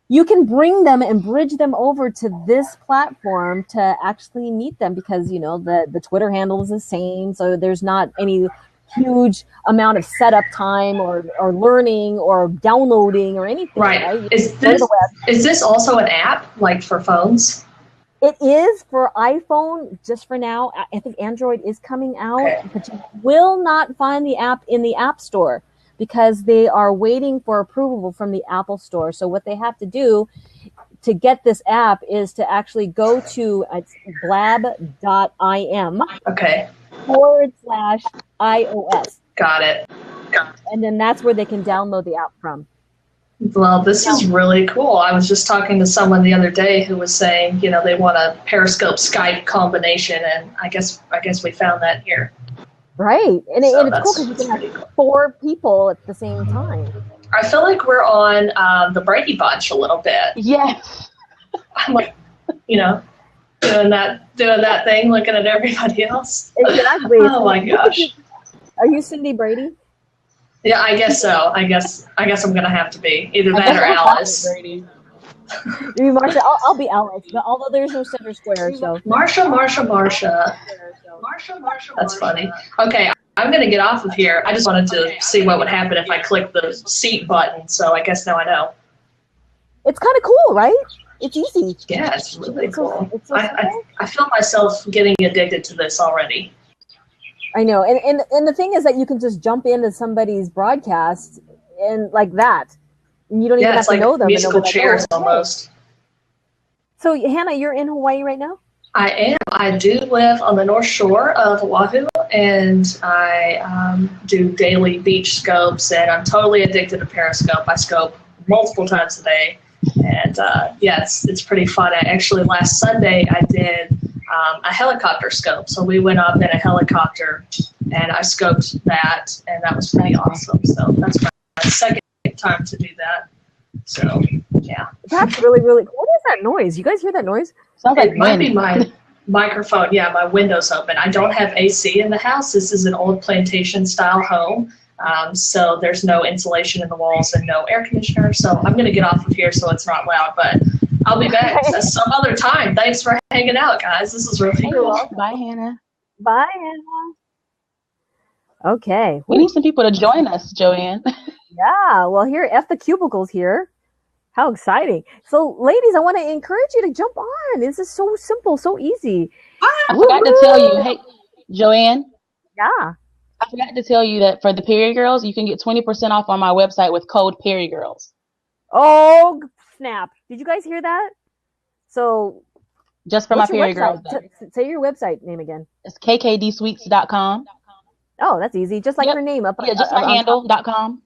you can bring them and bridge them over to this platform to actually meet them, because the Twitter handle is the same, so there's not any huge amount of setup time or learning or downloading or anything. Right. Is this also an app, like for phones? It is for iPhone just for now. I think Android is coming out, but you will not find the app in the App Store because they are waiting for approval from the Apple Store. So what they have to do to get this app is to actually go to blab.im. Okay. /iOS. Got it. And then that's where they can download the app from. Well, this is really cool. I was just talking to someone the other day who was saying, you know, they want a Periscope Skype combination, and I guess we found that here. Right, and it's cool because you can have cool. 4 people at the same time. I feel like we're on the Brady Bunch a little bit. Yes. I'm like, you know, doing that thing, looking at everybody else. Exactly. Oh my gosh. Are you Cindy Brady? Yeah, I guess so. I guess I'm gonna have to be either that or Alice. You be Marsha. I'll be Alice, but although there's no center square, so. Marsha. That's funny. Okay, I'm gonna get off of here. I just wanted to see what would happen if I click the seat button. So I guess now I know. It's kind of cool, right? It's easy. Yeah, it's really cool. It's so I feel myself getting addicted to this already. I know, and the thing is that you can just jump into somebody's broadcast and like that, and you don't even have to know them. Musical chairs almost. So Hannah, you're in Hawaii right now? I am. I do live on the North Shore of Oahu, and I do daily beach scopes, and I'm totally addicted to Periscope. I scope multiple times a day, and yeah, it's pretty fun. Actually, last Sunday I did a helicopter scope. So we went up in a helicopter and I scoped that, and that was pretty awesome. So that's my second time to do that. So yeah. That's really, really cool. What is that noise? You guys hear that noise? Sounds like it might be my microphone. Yeah, my window's open. I don't have AC in the house. This is an old plantation style home. So there's no insulation in the walls and no air conditioner. So I'm going to get off of here so it's not loud, but I'll be back some other time. Thanks for hanging out, guys. This is really cool. Bye, Hannah. Bye, Hannah. Okay. We need some people to join us, Joanne. Yeah. Well, here, F the Cubicle's here. How exciting. So, ladies, I want to encourage you to jump on. This is so simple, so easy. I forgot to tell you, hey, Joanne. Yeah. I forgot to tell you that for the PeriGirls, you can get 20% off on my website with code PeriGirls. Oh, snap. Did you guys hear that? So, just for my PeriGirls. Say your website name again. It's kkdsweets.com. Oh, that's easy. Just like her name. Yeah, just my handle.com.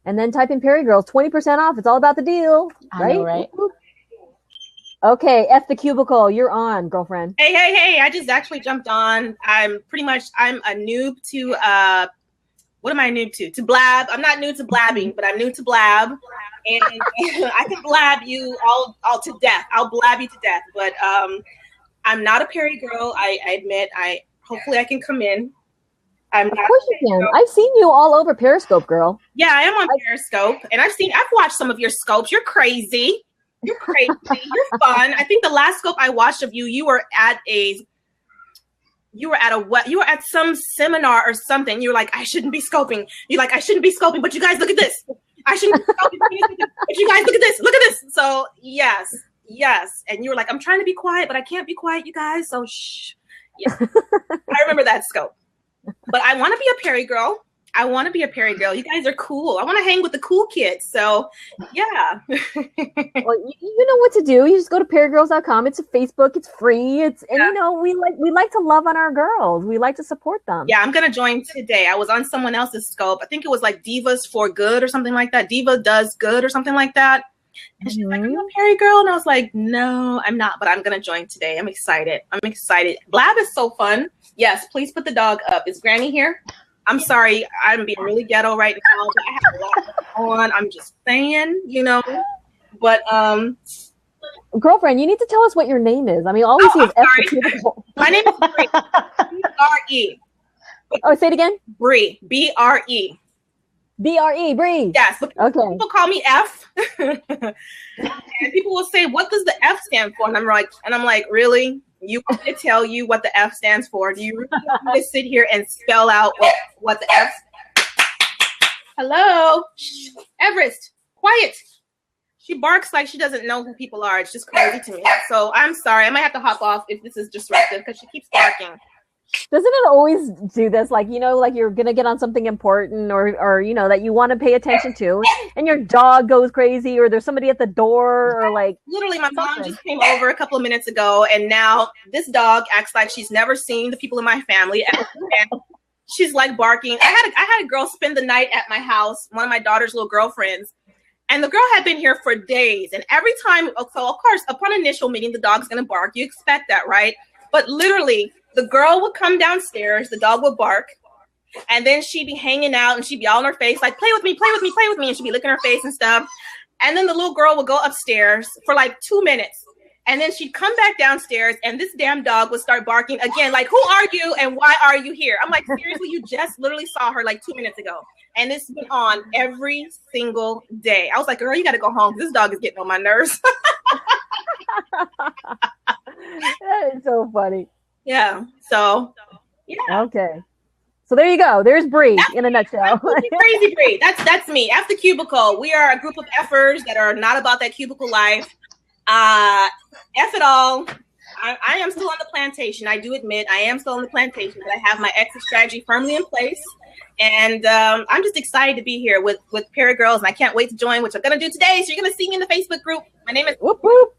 And then type in PeriGirls, 20% off. It's all about the deal. Right? I know, right? Okay, F the Cubicle. You're on, girlfriend. Hey. I just actually jumped on. I'm a noob to, what am I new to? To Blab. I'm not new to blabbing, but I'm new to Blab. And I can blab you all to death. I'll blab you to death. But I'm not a PeriGirl. I admit. Hopefully I can come in. Of course you can. I've seen you all over Periscope, girl. Yeah, I am on Periscope, and I've watched some of your scopes. You're crazy. You're crazy. You're fun. I think the last scope I watched of you, you were at some seminar or something. You were like, I shouldn't be scoping. You're like, I shouldn't be scoping, but you guys look at this. I shouldn't be scoping, but you guys look at this. Look at this. So yes. And you were like, I'm trying to be quiet, but I can't be quiet, you guys. So shh. Yeah. I remember that scope. But I want to be a PeriGirl. You guys are cool. I want to hang with the cool kids. So, yeah. Well, you know what to do. You just go to perigirls.com. It's a Facebook. It's free. We like to love on our girls. We like to support them. Yeah, I'm going to join today. I was on someone else's scope. I think it was like Divas for Good or something like that. Diva Does Good or something like that. And she's like, are you a PeriGirl? And I was like, no, I'm not, but I'm going to join today. I'm excited. Blab is so fun. Yes, please put the dog up. Is Granny here? I'm sorry. I'm being really ghetto right now, but I have a lot on. I'm just saying, But, girlfriend, you need to tell us what your name is. I mean, all we see is F. My name is Bree. B-R-E. Oh, say it again. Bree. B-R-E. B-R-E, Bree. Yes. Okay. People call me F. And people will say, what does the F stand for? And I'm like, really? You want me to tell you what the F stands for? Do you really want me to sit here and spell out what the F? Hello? Shh. Everest, quiet. She barks like she doesn't know who people are. It's just crazy to me. So I'm sorry. I might have to hop off if this is disruptive because she keeps barking. Doesn't it always do this? Like, you know, like you're going to get on something important or, you know, that you want to pay attention to and your dog goes crazy or there's somebody at the door or like. Literally, my mom just came over a couple of minutes ago and now this dog acts like she's never seen the people in my family. And she's like barking. I had a girl spend the night at my house, one of my daughter's little girlfriends. And the girl had been here for days. And every time, so of course, upon initial meeting, the dog's going to bark. You expect that, right? But literally, the girl would come downstairs, the dog would bark, and then she'd be hanging out and she'd be all in her face, like, play with me, play with me, play with me. And she'd be licking her face and stuff. And then the little girl would go upstairs for like 2 minutes. And then she'd come back downstairs and this damn dog would start barking again, like, who are you and why are you here? I'm like, seriously, you just literally saw her like 2 minutes ago. And this went on every single day. I was like, girl, you got to go home. This dog is getting on my nerves. That is so funny. Yeah. So, yeah. Okay. So there you go. There's Bree in a nutshell. Crazy Bree. That's me. F the cubicle. We are a group of effers that are not about that cubicle life. F it all. I am still on the plantation. I do admit I am still on the plantation, but I have my exit strategy firmly in place. And I'm just excited to be here with PeriGirls, and I can't wait to join, which I'm going to do today. So you're going to see me in the Facebook group. My name is Whoop Whoop.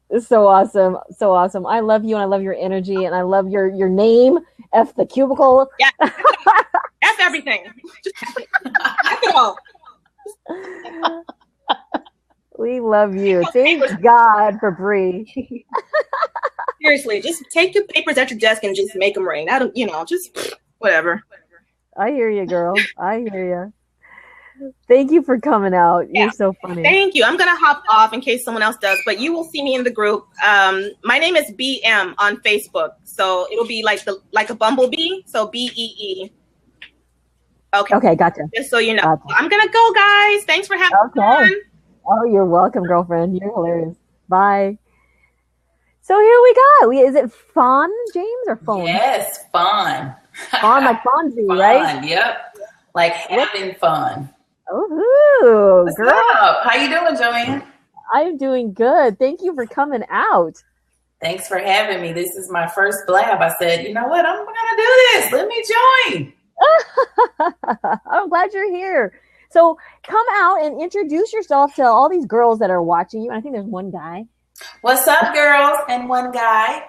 It's so awesome. So awesome. I love you and I love your energy and I love your name. F the cubicle. Yeah. F everything. F it all. We love you. Thank God for Bree. Seriously, just take your papers at your desk and just make them rain. I don't, just whatever. I hear you, girl. I hear you. Thank you for coming out. You're so funny. Thank you. I'm going to hop off in case someone else does, but you will see me in the group. My name is BM on Facebook. So it'll be like a bumblebee. So BEE. Okay. Okay, gotcha. Just so you know. Gotcha. I'm going to go, guys. Thanks for having me on. Oh, you're welcome, girlfriend. You're hilarious. Bye. So here we go. Is it Fawn, James, or Phone? Yes, fun. Fawn, like Fonzie, right? Yep. Like having fun. Oh, What's girl. up? How you doing, Joanne? I'm doing good. Thank you for coming out. Thanks for having me. This is my first Blab. I said, you know what? I'm going to do this. Let me join. I'm glad you're here. So come out and introduce yourself to all these girls that are watching you. I think there's one guy. What's up, girls? And one guy.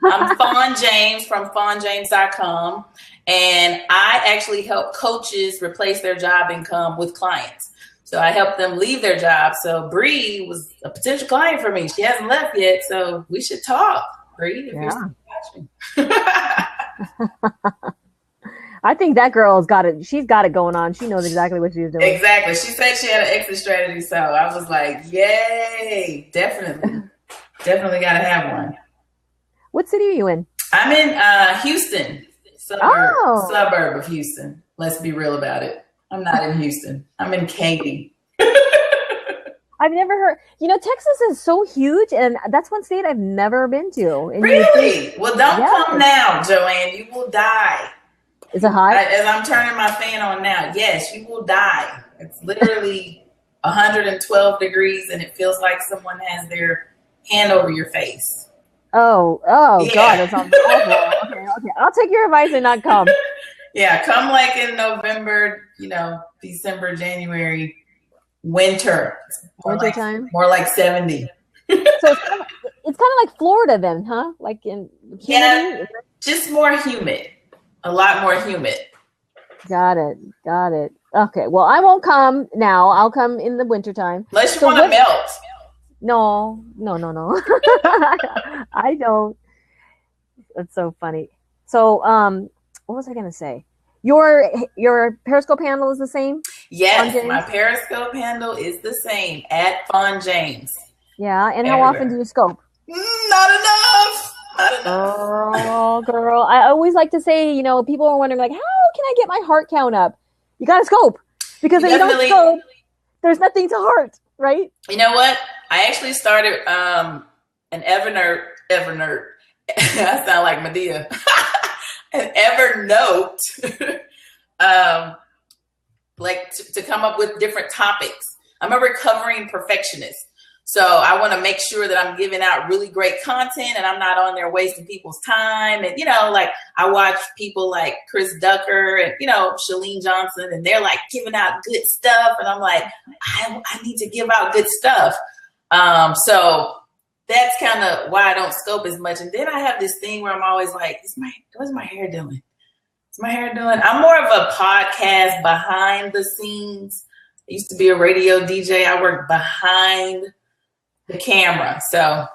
I'm Fawn James from fawnjames.com. And I actually help coaches replace their job income with clients. So I help them leave their job. So Bree was a potential client for me. She hasn't left yet. So we should talk, Bree, if you're still watching. I think that girl's got it. She's got it going on. She knows exactly what she's doing. Exactly. She said she had an exit strategy. So I was like, yay, definitely. Definitely got to have one. What city are you in? I'm in Houston, suburb of Houston. Let's be real about it. I'm not in Houston. I'm in Katy. I've never heard. Texas is so huge, and that's one state I've never been to. And really? Well, don't come now, Joanne. You will die. Is it hot? As I'm turning my fan on now, yes, you will die. It's literally 112 degrees, and it feels like someone has their hand over your face. Oh, yeah. God, that sounds awful. Okay. I'll take your advice and not come. Yeah, come like in November, December, January, winter. Winter time? More like 70. So it's kind of like Florida then, huh? Like in humidity? Yeah, just more humid. A lot more humid. Got it. Okay, well, I won't come now. I'll come in the wintertime. Unless you want to melt. No. I don't. That's so funny. So, what was I going to say? Your Periscope handle is the same? Yes, my Periscope handle is the same, @FawnJames. Yeah, and how often do you scope? Not enough. Oh, girl. I always like to say, people are wondering, like, how can I get my heart count up? You got to scope. Because if you don't scope, there's nothing to heart, right? You know what? I actually started an Evernote. I sound like Medea. An Evernote. To come up with different topics. I'm a recovering perfectionist. So I want to make sure that I'm giving out really great content and I'm not on there wasting people's time. And, you know, like I watch people like Chris Ducker and, you know, Shalene Johnson, and they're like giving out good stuff. And I'm like, I need to give out good stuff. So that's kind of why I don't scope as much. And then I have this thing where I'm always like, what's my hair doing? What's my hair doing? I'm more of a podcast behind the scenes. I used to be a radio DJ. I worked behind the camera. So,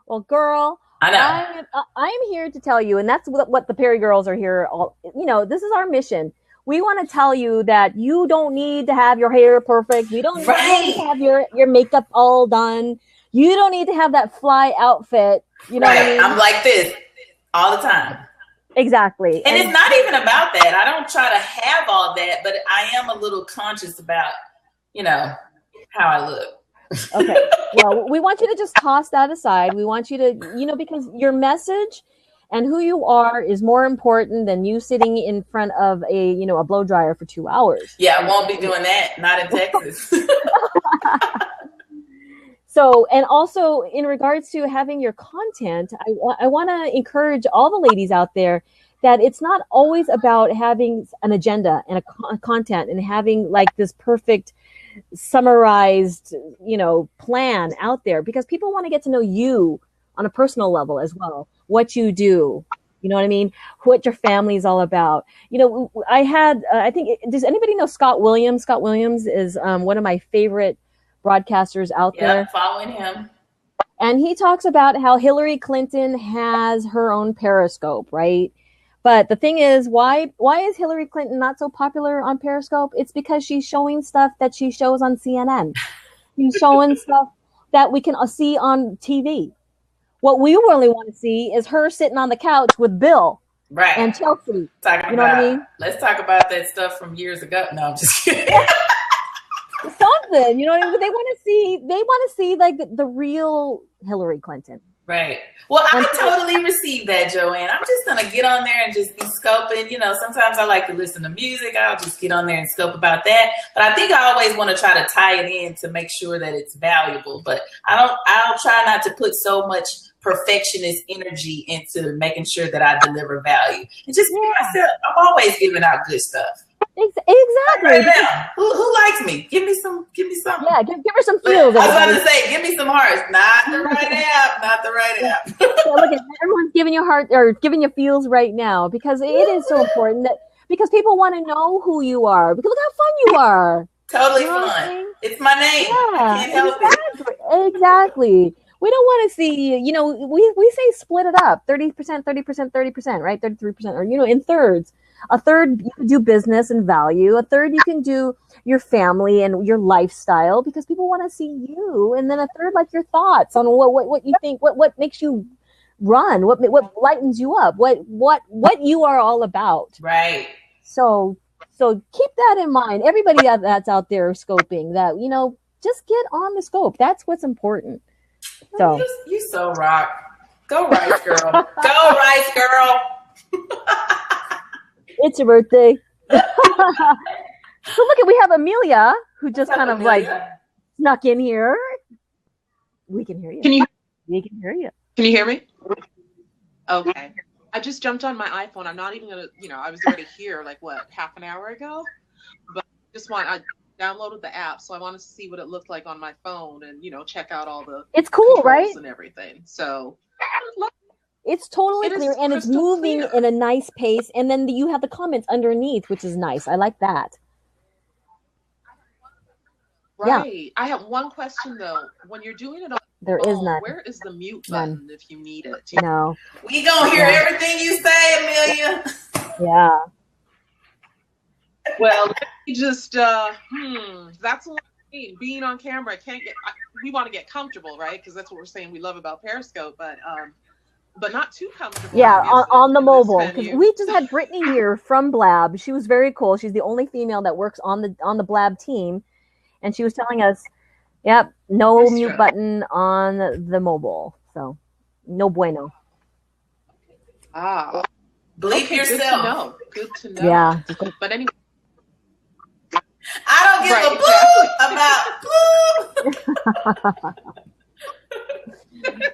well, girl, I know. I'm here to tell you, and that's what the PeriGirls are here. You know, this is our mission. We want to tell you that you don't need to have your hair perfect. You don't need to have your makeup all done. You don't need to have that fly outfit. You know what I mean? I'm like this all the time. Exactly. And it's not even about that. I don't try to have all that, but I am a little conscious about, you know, how I look. Okay. Well, we want you to just toss that aside. We want you to, you know, because your message and who you are is more important than you sitting in front of a, you know, a blow dryer for 2 hours. Yeah, I won't be doing that. Not in Texas. So, and also in regards to having your content, I want to encourage all the ladies out there that it's not always about having an agenda and a content and having like this perfect summarized, you know, plan out there, because people want to get to know you on a personal level as well. What you do, you know what I mean? What your family is all about. You know, I had, I think, does anybody know Scott Williams? Scott Williams is one of my favorite broadcasters out there. Yeah, following him. And he talks about how Hillary Clinton has her own Periscope, right? But the thing is, why is Hillary Clinton not so popular on Periscope? It's because she's showing stuff that she shows on CNN. She's showing stuff that we can see on TV. What we really want to see is her sitting on the couch with Bill and Chelsea. What I mean? Let's talk about that stuff from years ago. No, I'm just kidding. Something, you know what I mean? They want to see like the real Hillary Clinton. Right. Well, I totally receive that, Joanne. I'm just going to get on there and just be scoping. You know, sometimes I like to listen to music. I'll just get on there and scope about that. But I think I always want to try to tie it in to make sure that it's valuable. But I'll try not to put so much perfectionist energy into making sure that I deliver value. And just be myself. I'm always giving out good stuff. Exactly. Right now. Who likes me? Give me some. Yeah, give her some feels. I was about to say, give me some hearts. Not the right app. Not the right app. Yeah, look at everyone's giving you heart or giving you feels right now, because it is so important because people want to know who you are. Because look how fun you are. Totally, you know fun. It's my name. Yeah, I can't help it. Exactly. We don't want to see, you know, we say split it up, 30%, 30%, 30%, right? 33%, or, you know, in thirds. A third you can do business and value. A third you can do your family and your lifestyle, because people want to see you. And then a third, like your thoughts on what you think, what makes you run, what lightens you up, what you are all about. Right. So keep that in mind. Everybody that's out there scoping that, you know, just get on the scope. That's what's important. So you so rock. Go Rice Girl. Go Rice Girl. It's your birthday. So look, we have Amelia, who just kind of like snuck in here. We can hear you. We can hear you. Can you hear me? Okay. I just jumped on my iPhone. I'm not even gonna, you know, I was already here like half an hour ago. But I downloaded the app, so I wanted to see what it looked like on my phone and, you know, check out all the it's cool, right? And everything. So it's totally clear, and it's moving in a nice pace. And then you have the comments underneath, which is nice. I like that. Right. Yeah. I have one question though. When you're doing it on there is none. Where is the mute button if you need it? No. We gonna hear everything you say, Amelia. Yeah. Well, just that's one thing. Being on camera, we want to get comfortable, right? Because that's what we're saying we love about Periscope, but not too comfortable. Yeah, on the mobile. Because we just had Brittany here from Blab. She was very cool. She's the only female that works on the Blab team, and she was telling us, "Yep, no mute button on the mobile, so no bueno." Believe yourself. Good to know. Yeah. But anyway. I don't give a boo about boo.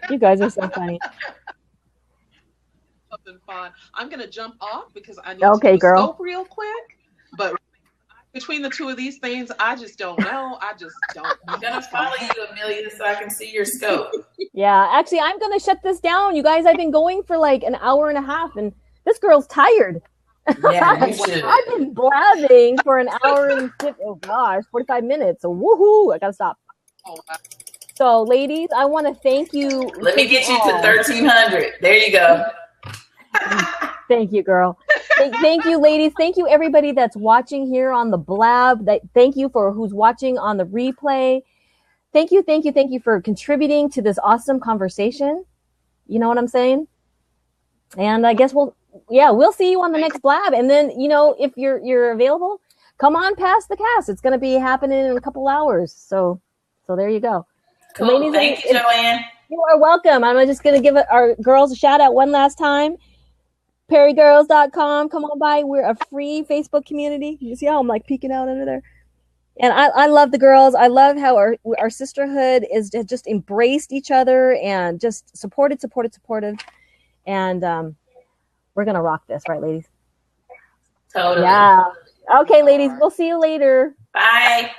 You guys are so funny. Something fun. I'm gonna jump off because I need Okay, to do girl. scope real quick. But between the two of these things, I just don't know. I just don't know. I'm gonna follow you, Amelia, so I can see your scope. Yeah, actually, I'm gonna shut this down. You guys, I've been going for like an hour and a half, and this girl's tired. Yeah, you should. I've been blabbing for an hour and 45 minutes. So woohoo! I gotta stop. Oh, wow. So, ladies, I want to thank you. Let me get you to 1,300. There you go. Thank you, girl. Thank you, ladies. Thank you, everybody that's watching here on the Blab. Thank you for who's watching on the replay. Thank you for contributing to this awesome conversation. You know what I'm saying? And I guess we'll see you on the next Blab. And then, if you're available, come on past the cast. It's going to be happening in a couple hours. So there you go. Cool. Ladies, Thank you, Joanne. You are welcome. I'm just going to give our girls a shout out one last time. PeriGirls.com. Come on by. We're a free Facebook community. You see how I'm like peeking out under there? And I love the girls. I love how our sisterhood is just embraced each other and just supported. And we're going to rock this, right, ladies? Totally. Yeah. Okay, ladies. We'll see you later. Bye.